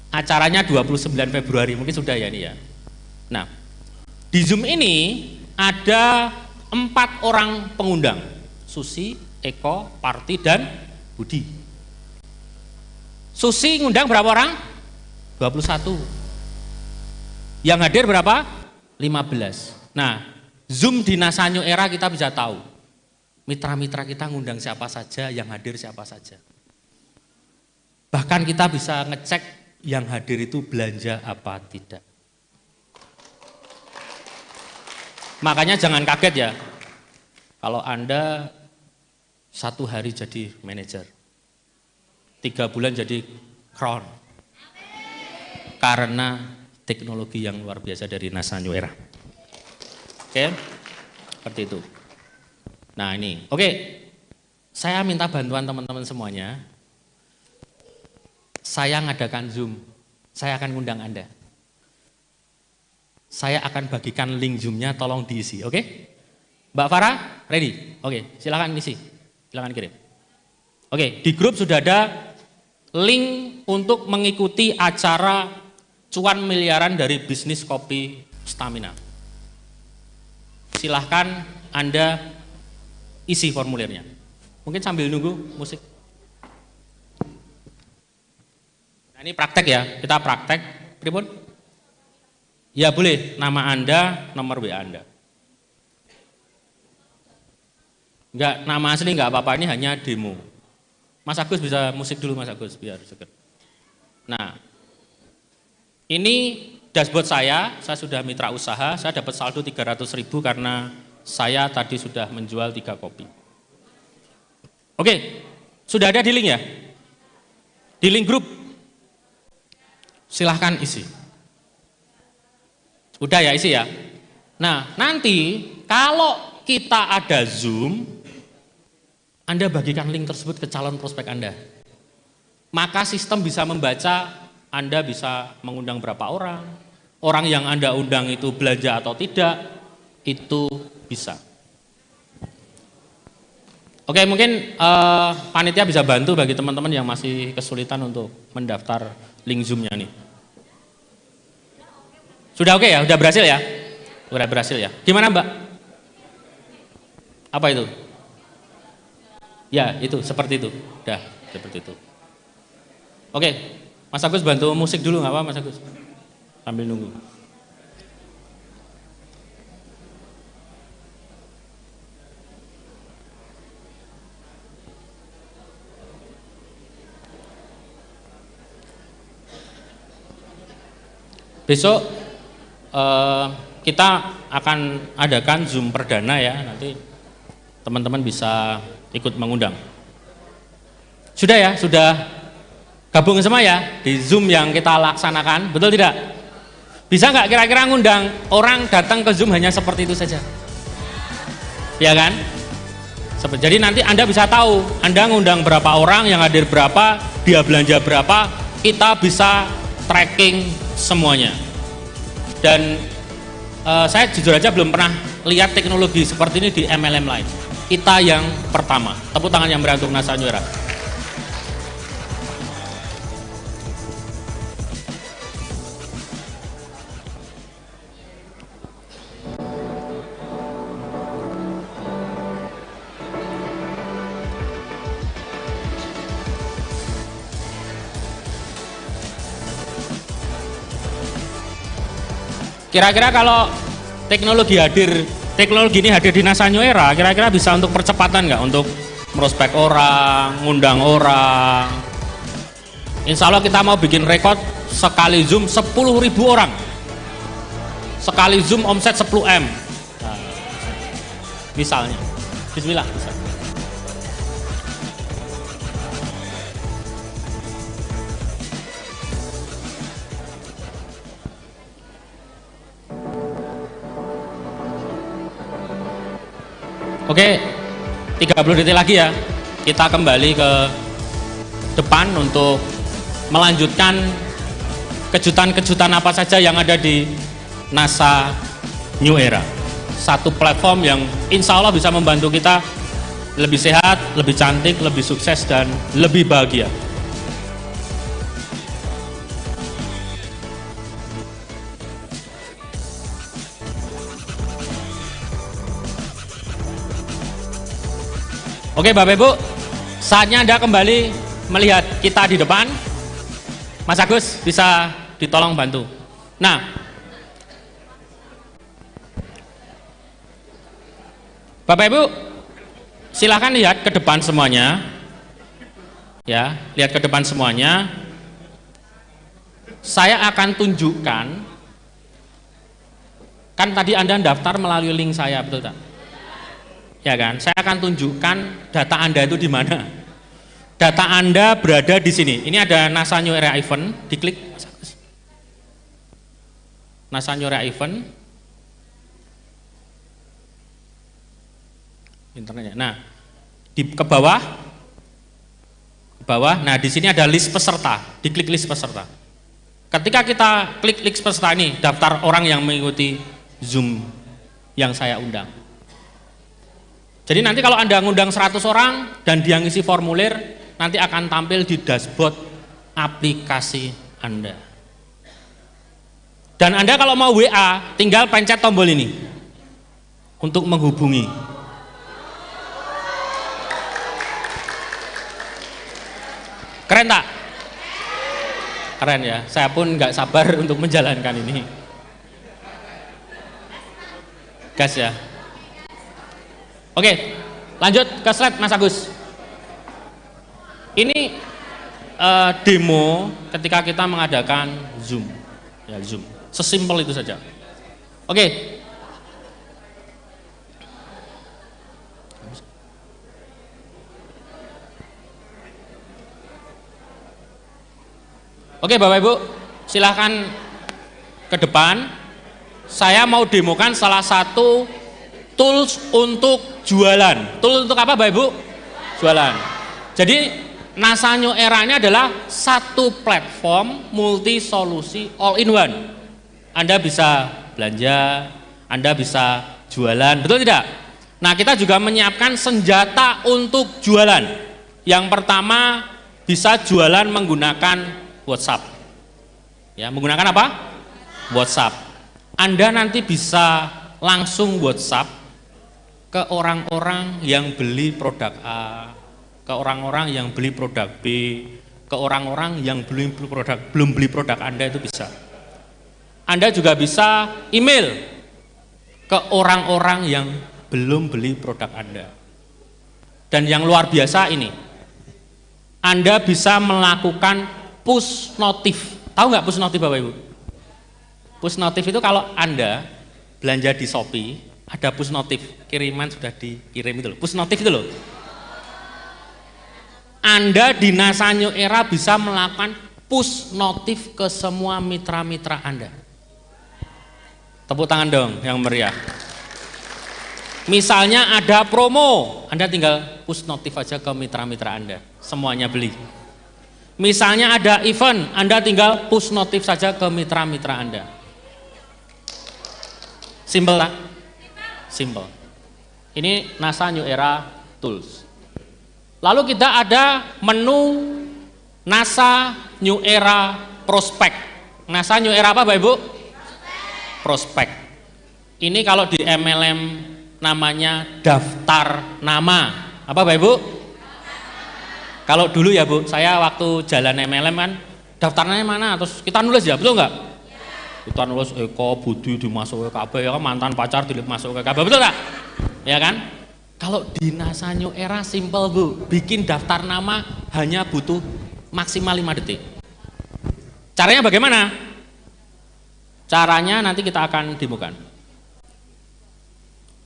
Acaranya 29 Februari, mungkin sudah ya ini ya. Nah, di Zoom ini ada 4 orang pengundang, Susi, Eko, Parti, dan Budi. Susi ngundang berapa orang? 21. Yang hadir berapa? 15. Nah, Zoom di NASA New Era kita bisa tahu mitra-mitra kita ngundang siapa saja, yang hadir siapa saja. Bahkan kita bisa ngecek yang hadir itu belanja apa tidak. Makanya jangan kaget ya, kalau Anda 1 hari jadi manajer, 3 bulan jadi crown, karena teknologi yang luar biasa dari NASA New Era. Oke, seperti itu. Nah ini, oke, saya minta bantuan teman-teman semuanya. Saya ngadakan Zoom, saya akan ngundang Anda. Saya akan bagikan link Zoom-nya, tolong diisi, oke? Mbak Farah, ready? Oke, silakan isi, silakan kirim. Oke, di grup sudah ada link untuk mengikuti acara cuan miliaran dari bisnis kopi Stamina. Silahkan Anda isi formulirnya. Mungkin sambil nunggu musik. Nah, ini praktek ya, kita praktek. Pripun? Ya boleh, nama Anda, nomor WA Anda. Enggak, nama asli enggak apa-apa, ini hanya demo. Mas Agus bisa musik dulu Mas Agus, biar seger. Nah, ini dashboard saya sudah mitra usaha, saya dapat saldo 300.000 karena saya tadi sudah menjual 3 kopi. Oke, sudah ada di link ya? Di link grup, silahkan isi. Udah ya isi ya? Nah nanti kalau kita ada Zoom, Anda bagikan link tersebut ke calon prospek Anda. Maka sistem bisa membaca Anda bisa mengundang berapa orang yang Anda undang itu belanja atau tidak, itu bisa. Oke, mungkin panitia bisa bantu bagi teman-teman yang masih kesulitan untuk mendaftar link Zoom-nya nih. Sudah oke ya? Sudah berhasil ya? Sudah berhasil ya? Gimana Mbak? Apa itu? Ya, itu, seperti itu. Udah, seperti itu. Oke, Mas Agus bantu musik dulu nggak apa Mas Agus? Sambil nunggu. Besok kita akan adakan Zoom perdana ya, nanti teman-teman bisa ikut mengundang. Sudah ya, sudah gabung semua ya di Zoom yang kita laksanakan, betul tidak? Bisa nggak kira-kira ngundang orang datang ke Zoom hanya seperti itu saja? Ya kan? Jadi nanti Anda bisa tahu, Anda ngundang berapa orang, yang hadir berapa, dia belanja berapa, kita bisa tracking semuanya. Dan saya jujur aja belum pernah lihat teknologi seperti ini di MLM lain. Kita yang pertama. Tepuk tangan yang meriah untuk NASA New Era. Kira-kira kalau teknologi ini hadir di NASA New Era, kira-kira bisa untuk percepatan nggak? Untuk merospek orang, ngundang orang. Insya Allah kita mau bikin rekod sekali Zoom 10.000 orang. Sekali Zoom omset 10M. Nah, misalnya. Bismillah. Oke, 30 detik lagi ya. Kita kembali ke depan untuk melanjutkan kejutan-kejutan apa saja yang ada di NASA New Era. Satu platform yang insya Allah bisa membantu kita lebih sehat, lebih cantik, lebih sukses, dan lebih bahagia. Oke Bapak Ibu, saatnya Anda kembali melihat kita di depan. Mas Agus bisa ditolong bantu. Nah, Bapak Ibu silahkan lihat ke depan semuanya. Ya, lihat ke depan semuanya. Saya akan tunjukkan, kan tadi Anda daftar melalui link saya, betul tak? Ya kan, saya akan tunjukkan data Anda itu di mana. Data Anda berada di sini. Ini ada NASA New Era Event, diklik NASA New Era Event. Internetnya. Nah, ke bawah. Nah di sini ada list peserta. Diklik list peserta. Ketika kita klik list peserta ini, daftar orang yang mengikuti Zoom yang saya undang. Jadi nanti kalau Anda ngundang 100 orang dan dia ngisi formulir, nanti akan tampil di dashboard aplikasi Anda. Dan Anda kalau mau WA, tinggal pencet tombol ini untuk menghubungi. Keren tak? Keren ya, saya pun nggak sabar untuk menjalankan ini. Gas ya. Oke, Lanjut ke slide Mas Agus. Ini demo ketika kita mengadakan Zoom. Ya, Zoom. Sesimpel itu saja. Oke. Oke Bapak Ibu, silahkan ke depan. Saya mau demokan salah satu tools untuk jualan. Tools untuk apa Bapak Ibu? Jualan. Jadi NASA New Era ini adalah satu platform multi solusi all in one. Anda bisa belanja, Anda bisa jualan, betul tidak? Nah, kita juga menyiapkan senjata untuk jualan. Yang pertama, bisa jualan menggunakan WhatsApp. Ya, menggunakan apa? WhatsApp. Anda nanti bisa langsung WhatsApp ke orang-orang yang beli produk A, ke orang-orang yang beli produk B, ke orang-orang yang belum beli produk Anda, itu bisa. Anda juga bisa email ke orang-orang yang belum beli produk Anda. Dan yang luar biasa ini, Anda bisa melakukan push notif. Tahu nggak push notif Bapak Ibu? Push notif itu kalau Anda belanja di Shopee, ada push notif, kiriman sudah dikirim itu loh. Push notif itu loh. Anda di NASA New Era bisa melakukan push notif ke semua mitra-mitra Anda. Tepuk tangan dong yang meriah. Misalnya ada promo, Anda tinggal push notif aja ke mitra-mitra Anda, semuanya beli. Misalnya ada event, Anda tinggal push notif saja ke mitra-mitra Anda. Simple tak? Simple. Ini NASA New Era Tools. Lalu kita ada menu NASA New Era Prospect. NASA New Era apa Bapak Ibu? Prospect. Ini kalau di MLM namanya daftar nama. Apa Bapak Ibu? Kalau dulu ya Bu, saya waktu jalan MLM kan daftarnya mana, terus kita nulis ya, betul nggak? Kita nulis Eko, Budi dimasukin ke KB, ya kan, mantan pacar dimasuk ke KB, betul nggak? Ya kan? Kalau di NASA New Era simple Bu, bikin daftar nama hanya butuh maksimal 5 detik. Caranya bagaimana? Caranya nanti kita akan demokan.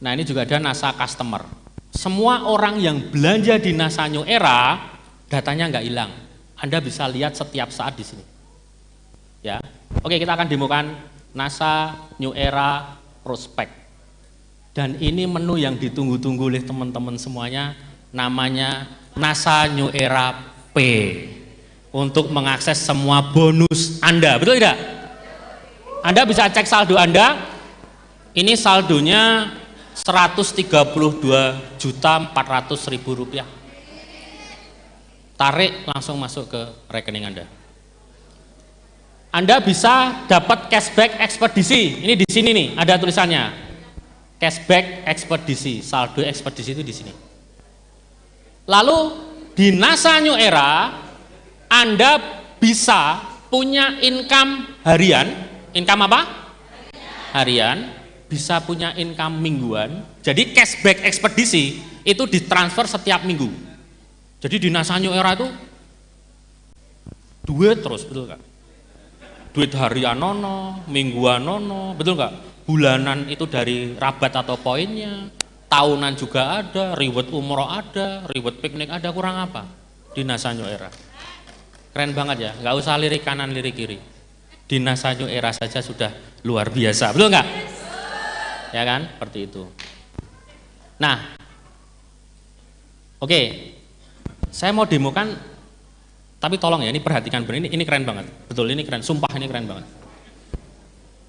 Nah, ini juga ada NASA Customer. Semua orang yang belanja di NASA New Era datanya nggak hilang. Anda bisa lihat setiap saat di sini. Ya. Oke, kita akan demokan NASA New Era Prospect. Dan ini menu yang ditunggu-tunggu oleh teman-teman semuanya, namanya NASA New Era P. Untuk mengakses semua bonus Anda, betul tidak? Anda bisa cek saldo Anda. Ini saldonya Rp132.400.000 rupiah. Tarik langsung masuk ke rekening Anda. Anda bisa dapat cashback ekspedisi. Ini di sini nih, ada tulisannya. Cashback ekspedisi, saldo ekspedisi itu di sini. Lalu di NASA New Era Anda bisa punya income harian. Income apa? Harian. Bisa punya income mingguan. Jadi cashback ekspedisi itu ditransfer setiap minggu. Jadi di NASA New Era itu duit terus, betul nggak? Duit harian nono, mingguan nono, betul nggak? Bulanan itu dari rabat atau poinnya, tahunan juga ada, reward umroh ada, reward piknik ada, kurang apa? Di NASA New Era. Keren banget ya, nggak usah lirik kanan lirik kiri. Di NASA New Era saja sudah luar biasa, betul nggak? Ya kan, seperti itu. Nah, oke. Saya mau demokan, tapi tolong ya, ini perhatikan benar, ini keren banget, betul, ini keren, sumpah ini keren banget.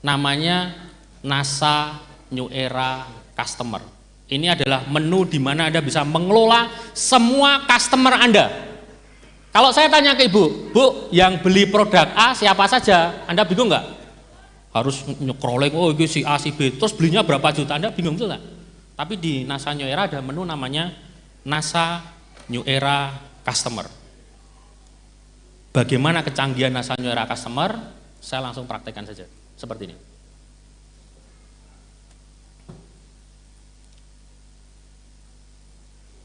Namanya NASA New Era Customer. Ini adalah menu di mana Anda bisa mengelola semua customer Anda. Kalau saya tanya ke Ibu, Bu, yang beli produk A siapa saja? Anda bingung nggak? Harus nge-crawling, oh ini si A, si B, terus belinya berapa juta, Anda bingung betul nggak? Tapi di NASA New Era ada menu namanya NASA New Era Customer. Bagaimana kecanggihan NASA New Era Customer? Saya langsung praktekkan saja, seperti ini.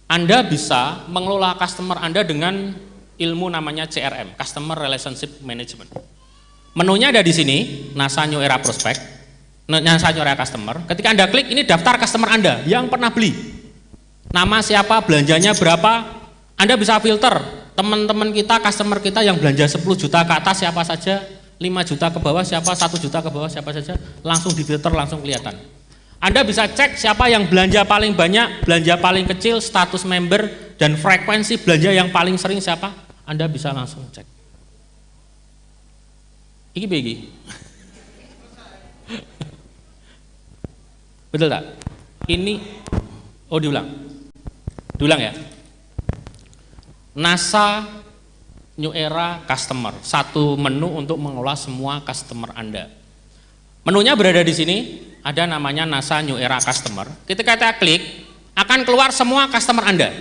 Anda bisa mengelola customer Anda dengan ilmu namanya CRM, Customer Relationship Management. Menunya ada di sini, NASA New Era Prospect, NASA New Era Customer. Ketika Anda klik, ini daftar customer Anda yang pernah beli. Nama siapa, belanjanya berapa, Anda bisa filter teman-teman kita, customer kita yang belanja 10 juta ke atas siapa saja, 5 juta ke bawah siapa, 1 juta ke bawah siapa saja, langsung difilter, langsung kelihatan. Anda bisa cek siapa yang belanja paling banyak, belanja paling kecil, status member, dan frekuensi belanja yang paling sering siapa, Anda bisa langsung cek. Iki begi. Betul tak? Ini, oh diulang ya. NASA New Era Customer, satu menu untuk mengelola semua customer Anda. Menunya berada di sini, ada namanya NASA New Era Customer. Ketika kita klik, akan keluar semua customer Anda.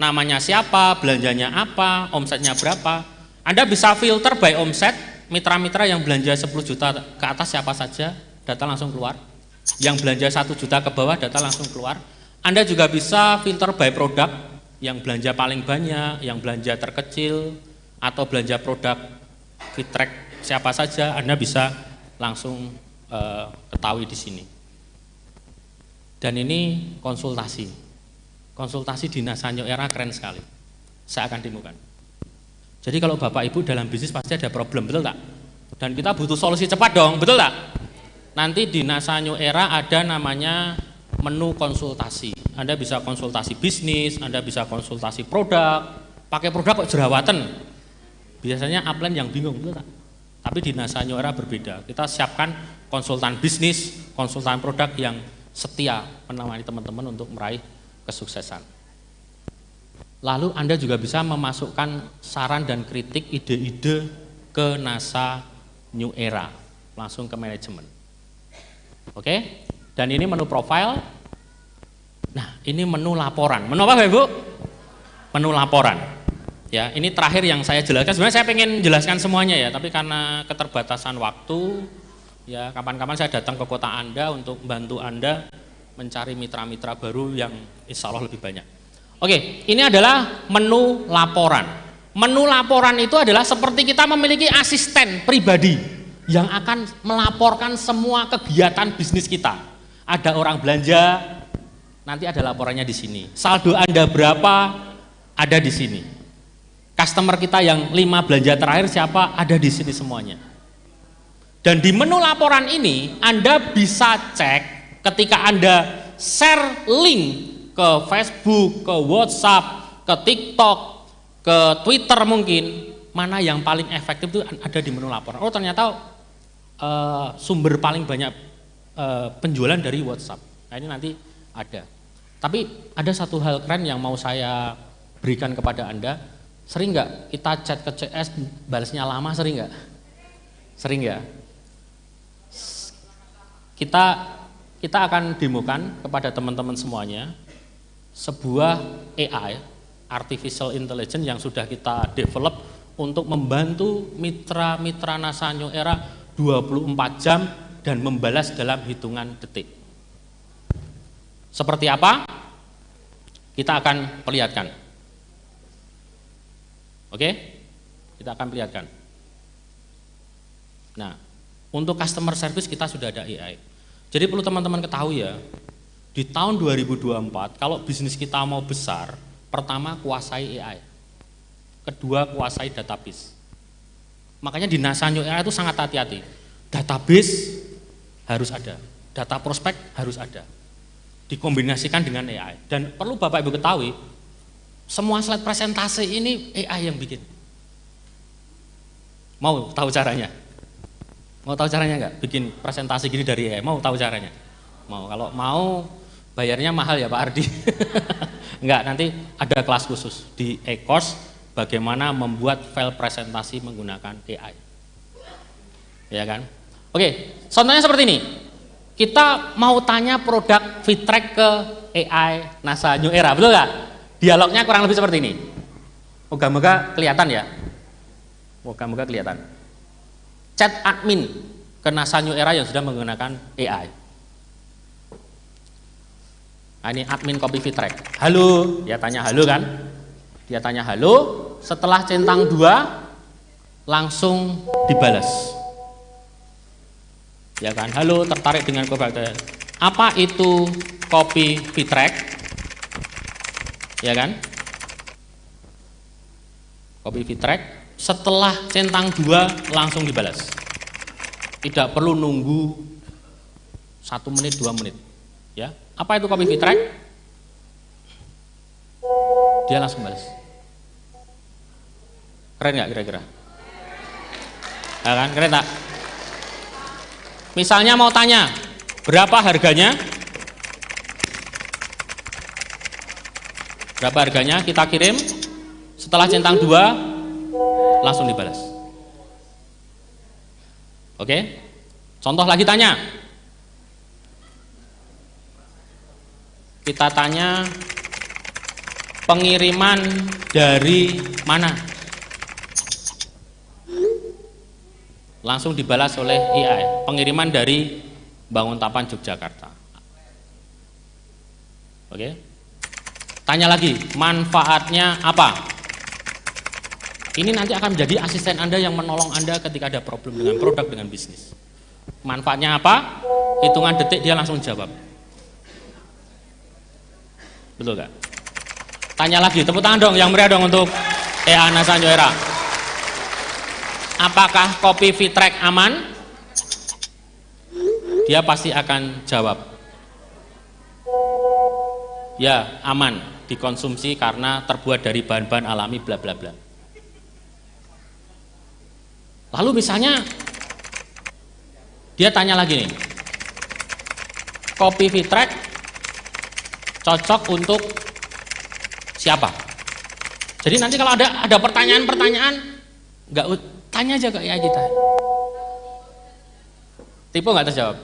Namanya siapa, belanjanya apa, omsetnya berapa. Anda bisa filter by omset, mitra-mitra yang belanja 10 juta ke atas siapa saja, data langsung keluar. Yang belanja 1 juta ke bawah, data langsung keluar. Anda juga bisa filter by produk, yang belanja paling banyak, yang belanja terkecil, atau belanja produk Fitrack siapa saja, Anda bisa langsung ketahui di sini. Dan ini konsultasi di NASA New Era keren sekali. Saya akan demokan. Jadi kalau Bapak Ibu dalam bisnis pasti ada problem, betul tak? Dan kita butuh solusi cepat dong, betul tak? Nanti di NASA New Era ada namanya menu konsultasi. Anda bisa konsultasi bisnis, Anda bisa konsultasi produk. Pakai produk kok jerawatan? Biasanya upline yang bingung, betul tak? Tapi di NASA New Era berbeda. Kita siapkan konsultan bisnis, konsultan produk yang setia menemani teman-teman untuk meraih kesuksesan. Lalu Anda juga bisa memasukkan saran dan kritik, ide-ide ke NASA New Era, langsung ke manajemen. Oke? Dan ini menu profile. Nah, ini menu laporan. Menu apa, Bapak Ibu? Menu laporan. Ya, ini terakhir yang saya jelaskan. Sebenarnya saya pengen jelaskan semuanya ya, tapi karena keterbatasan waktu, ya kapan-kapan saya datang ke kota Anda untuk membantu Anda mencari mitra-mitra baru yang insya Allah lebih banyak. Oke, ini adalah menu laporan. Menu laporan itu adalah seperti kita memiliki asisten pribadi yang akan melaporkan semua kegiatan bisnis kita. Ada orang belanja, nanti ada laporannya di sini. Saldo Anda berapa, ada di sini. Customer kita yang 5 belanja terakhir siapa, ada di sini semuanya. Dan di menu laporan ini Anda bisa cek ketika Anda share link ke Facebook, ke WhatsApp, ke TikTok, ke Twitter mungkin, mana yang paling efektif itu ada di menu laporan. Oh ternyata sumber paling banyak penjualan dari WhatsApp. Nah ini nanti ada. Tapi ada satu hal keren yang mau saya berikan kepada Anda. Sering nggak kita chat ke CS balasnya lama, sering nggak? Sering ya. Kita akan demokan kepada teman-teman semuanya sebuah AI, Artificial Intelligence yang sudah kita develop untuk membantu mitra-mitra NASA New Era 24 jam dan membalas dalam hitungan detik. Seperti apa? Kita akan perlihatkan. Oke? Kita akan perlihatkan. Nah, untuk customer service kita sudah ada AI. Jadi perlu teman-teman ketahui ya, di tahun 2024 kalau bisnis kita mau besar, pertama kuasai AI. Kedua kuasai database. Makanya di NASA New Era itu sangat hati-hati. Database harus ada, data prospek harus ada. Dikombinasikan dengan AI. Dan perlu Bapak Ibu ketahui, semua slide presentasi ini AI yang bikin. Mau tahu caranya? Mau tahu caranya enggak? Bikin presentasi gini dari AI, mau tahu caranya? Mau, kalau mau bayarnya mahal ya Pak Ardi. Enggak, nanti ada kelas khusus di e-course bagaimana membuat file presentasi menggunakan AI. Ya kan? Oke, contohnya seperti ini. Kita mau tanya produk Fitrack ke AI NASA New Era, betul nggak? Dialognya kurang lebih seperti ini. Moga-moga kelihatan ya. Moga-moga kelihatan. Chat admin ke NASA New Era yang sudah menggunakan AI. Nah, ini admin Copy Fitrek. Halo, dia tanya halo kan? Dia tanya halo, setelah centang 2 langsung dibalas. Ya kan? Halo, tertarik dengan Copy Fitrek. Apa itu Copy Fitrek? Ya kan? Copy Fitrek setelah centang 2 langsung dibalas. Tidak perlu nunggu 1 menit, 2 menit. Ya, apa itu Copy Fitrek? Dia langsung balas. Keren nggak kira-kira? Ya kan, keren tak? Misalnya mau tanya, berapa harganya? Berapa harganya? Kita kirim, setelah centang 2 langsung dibalas. Oke? Contoh lagi tanya. Kita tanya pengiriman dari mana? Langsung dibalas oleh AI. Pengiriman dari Banguntapan Yogyakarta. Oke? Tanya lagi, manfaatnya apa? Ini nanti akan menjadi asisten Anda yang menolong Anda ketika ada problem dengan produk, dengan bisnis. Manfaatnya apa? Hitungan detik dia langsung jawab. Betul gak? Tanya lagi, tepuk tangan dong yang meriah dong untuk EA NASA Joera. Apakah Copy Fitrek aman? Dia pasti akan jawab, ya aman, dikonsumsi karena terbuat dari bahan-bahan alami bla bla bla. Lalu misalnya dia tanya lagi nih, Copy Fitrek cocok untuk siapa? Jadi nanti kalau ada pertanyaan-pertanyaan, nggak tanya aja ke AI kita. Tipe nggak terjawab.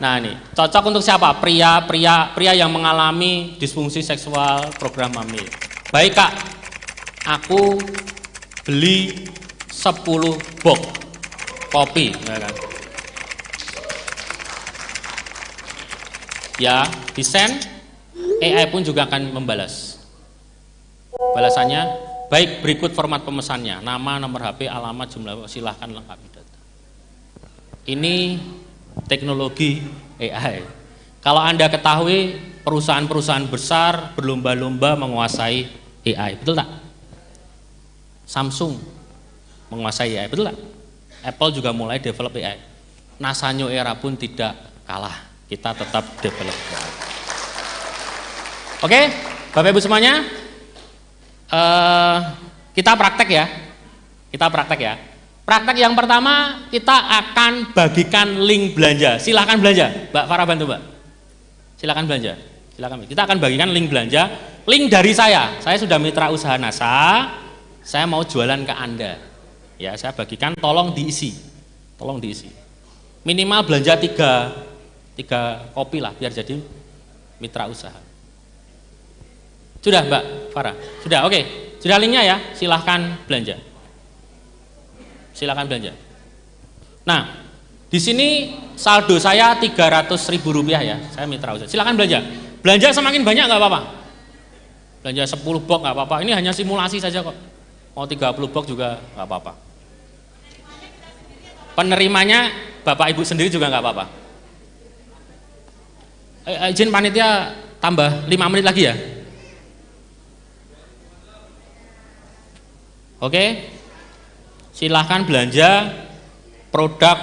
Nah ini cocok untuk siapa? Pria yang mengalami disfungsi seksual program hamil. Baik kak, aku beli 10 box kopi, ya kan? Ya, desain AI pun juga akan membalas. Balasannya, baik berikut format pemesannya, nama, nomor HP, alamat, jumlah, silahkan lengkapi data. Ini teknologi AI. Kalau Anda ketahui, perusahaan-perusahaan besar berlomba-lomba menguasai AI, betul tak? Samsung menguasai AI, betul tak? Apple juga mulai develop AI. NASA Joera pun tidak kalah, kita tetap develop AI. Oke, Bapak Ibu semuanya, kita praktek ya. Praktek yang pertama, kita akan bagikan link belanja. Silahkan belanja, Mbak Farah, bantu Mbak. Silahkan belanja. Kita akan bagikan link belanja. Link dari saya sudah mitra usaha NASA. Saya mau jualan ke Anda. Ya, saya bagikan, tolong diisi. Minimal belanja 3 kopi lah, biar jadi mitra usaha. Sudah Mbak Farah? Sudah, oke. Sudah linknya ya, silahkan belanja. Nah, di sini saldo saya Rp300.000 ya, saya mitra usaha. Silahkan belanja. Belanja semakin banyak nggak apa-apa. Belanja 10 box nggak apa-apa. Ini hanya simulasi saja kok. Mau 30 box juga nggak apa-apa. Penerimanya Bapak Ibu sendiri juga nggak apa-apa. Izin panitia tambah 5 menit lagi ya. Oke, silahkan belanja produk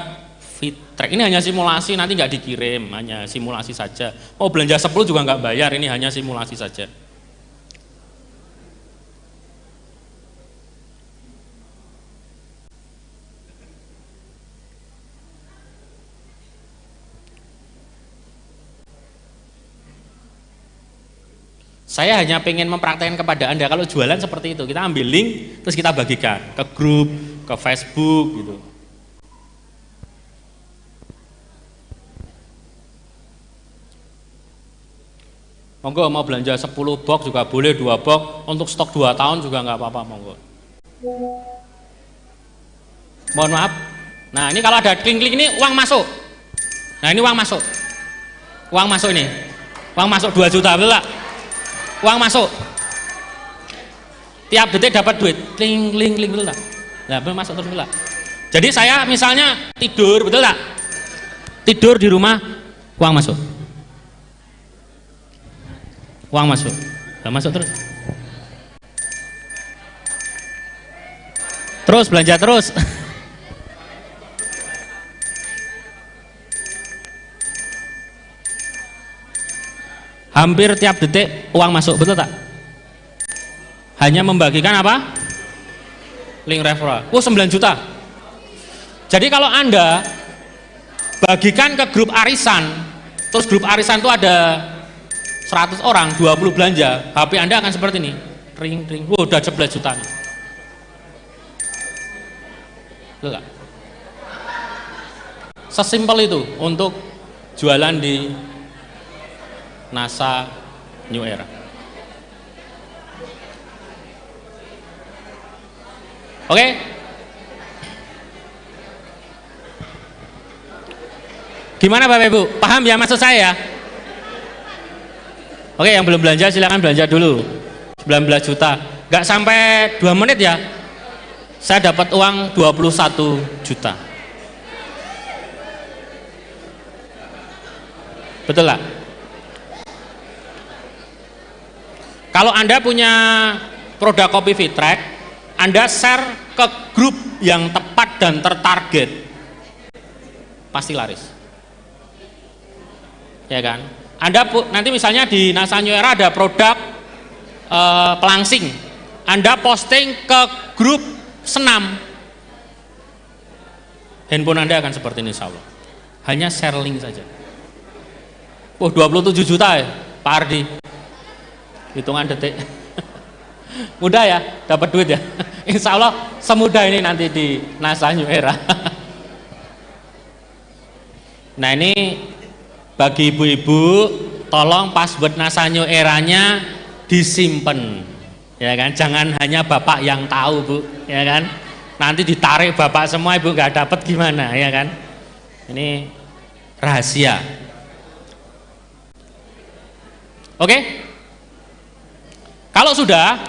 Fitrek. Ini hanya simulasi, nanti nggak dikirim, hanya simulasi saja. Oh, belanja 10 juga nggak bayar, ini hanya simulasi saja. Saya hanya pengen mempraktekkan kepada Anda, kalau jualan seperti itu, kita ambil link, terus kita bagikan ke grup, ke Facebook gitu. Monggo mau belanja 10 box juga boleh, 2 box, untuk stok 2 tahun juga nggak apa-apa, monggo. Mohon maaf. Nah, ini kalau ada klik-klik ini uang masuk. Nah, ini uang masuk. Uang masuk ini. Uang masuk 2 juta, betul tak? Uang masuk. Tiap detik dapat duit. Ling, ling, ling, betul tak? Nah, betul masuk terus, betul tak? Jadi saya misalnya tidur, betul tak? Tidur di rumah, uang masuk. Uang masuk. Nah, masuk terus. Terus belanja terus. Hampir tiap detik uang masuk, betul tak? Hanya membagikan apa? Link referral. 9 juta. Jadi kalau Anda bagikan ke grup arisan, terus grup arisan itu ada 100 orang, 20 belanja, HP Anda akan seperti ini. Ring, ring. Udah 11 juta nih. Betul tak? Sesimpel itu untuk jualan di NASA New Era. Oke? Gimana Bapak Ibu? Paham ya maksud saya ya? Oke, yang belum belanja silakan belanja dulu. 19 juta. Gak sampai 2 menit ya. Saya dapat uang 21 juta. Betul lah. Kalau Anda punya produk kopi Fitrek, Anda share ke grup yang tepat dan tertarget, pasti laris. Ya kan? Anda nanti misalnya di NASA New Era ada produk pelangsing, Anda posting ke grup senam, handphone Anda akan seperti ini insya Allah. Hanya share link saja. 27 juta ya Pak Ardi, hitungan detik. Mudah ya dapat duit ya. Insya Allah semudah ini nanti di NASA New Era. Nah ini bagi ibu-ibu, tolong password NASA New Era-nya disimpan, ya kan? Jangan hanya bapak yang tahu Bu, ya kan? Nanti ditarik bapak semua, ibu nggak dapat gimana, ya kan? Ini rahasia. Oke? Kalau sudah,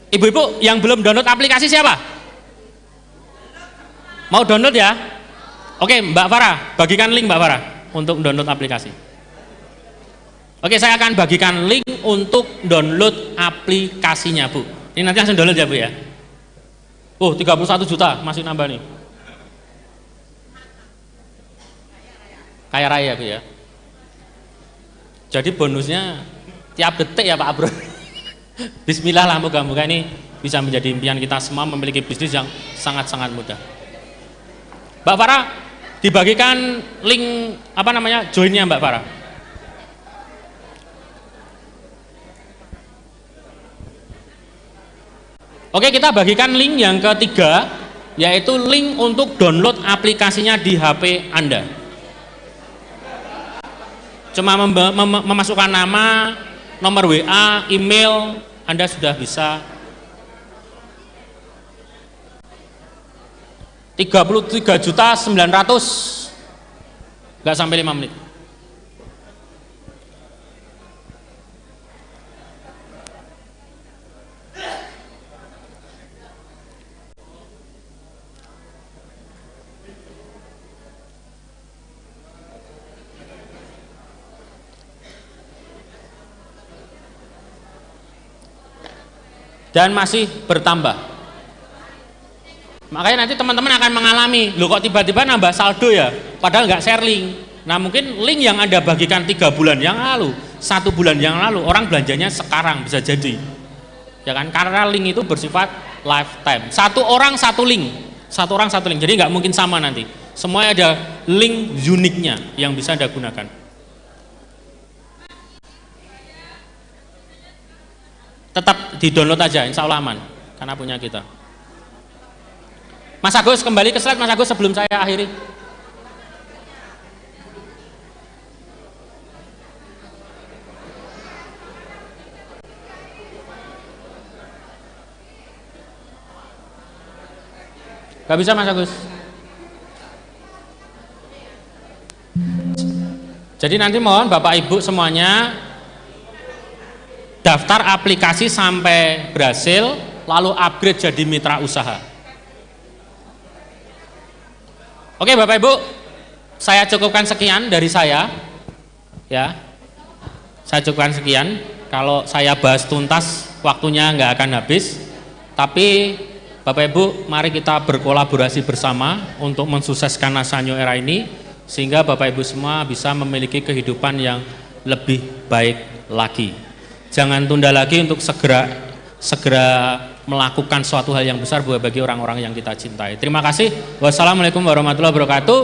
ibu-ibu yang belum download aplikasi siapa? Mau download ya? Oke, Mbak Farah, bagikan link Mbak Farah untuk download aplikasi. Oke, saya akan bagikan link untuk download aplikasinya, Bu. Ini nanti langsung download ya, Bu ya. 31 juta masih nambah nih. Kaya raya, Bu ya. Jadi bonusnya tiap detik ya Pak Bro. Bismillah lah, moga-moga ini bisa menjadi impian kita semua memiliki bisnis yang sangat-sangat mudah. Mbak Farah, dibagikan link apa namanya joinnya Mbak Farah. Oke, kita bagikan link yang ketiga, yaitu link untuk download aplikasinya di HP Anda. Cuma memasukkan nama, nomor WA, email, Anda sudah bisa. 33.900.000, nggak sampai 5 menit. Dan masih bertambah. Makanya nanti teman-teman akan mengalami, loh kok tiba-tiba nambah saldo ya, padahal nggak share link. Nah mungkin link yang Anda bagikan 3 bulan yang lalu, 1 bulan yang lalu, orang belanjanya sekarang bisa jadi, ya kan? Karena link itu bersifat lifetime. Satu orang satu link, jadi nggak mungkin sama nanti. Semuanya ada link uniknya yang bisa Anda gunakan. Tetap di-download aja, insya Allah aman, karena punya kita. Mas Agus, kembali ke slide Mas Agus sebelum saya akhiri. Gak bisa Mas Agus. Jadi nanti mohon Bapak Ibu semuanya daftar aplikasi sampai berhasil, lalu upgrade jadi mitra usaha. Oke Bapak Ibu, saya cukupkan sekian dari saya. Ya, saya cukupkan sekian. Kalau saya bahas tuntas, waktunya nggak akan habis. Tapi Bapak Ibu, mari kita berkolaborasi bersama untuk mensukseskan NASA New Era ini, sehingga Bapak Ibu semua bisa memiliki kehidupan yang lebih baik lagi. Jangan tunda lagi untuk segera melakukan suatu hal yang besar bagi orang-orang yang kita cintai. Terima kasih. Wassalamualaikum warahmatullahi wabarakatuh.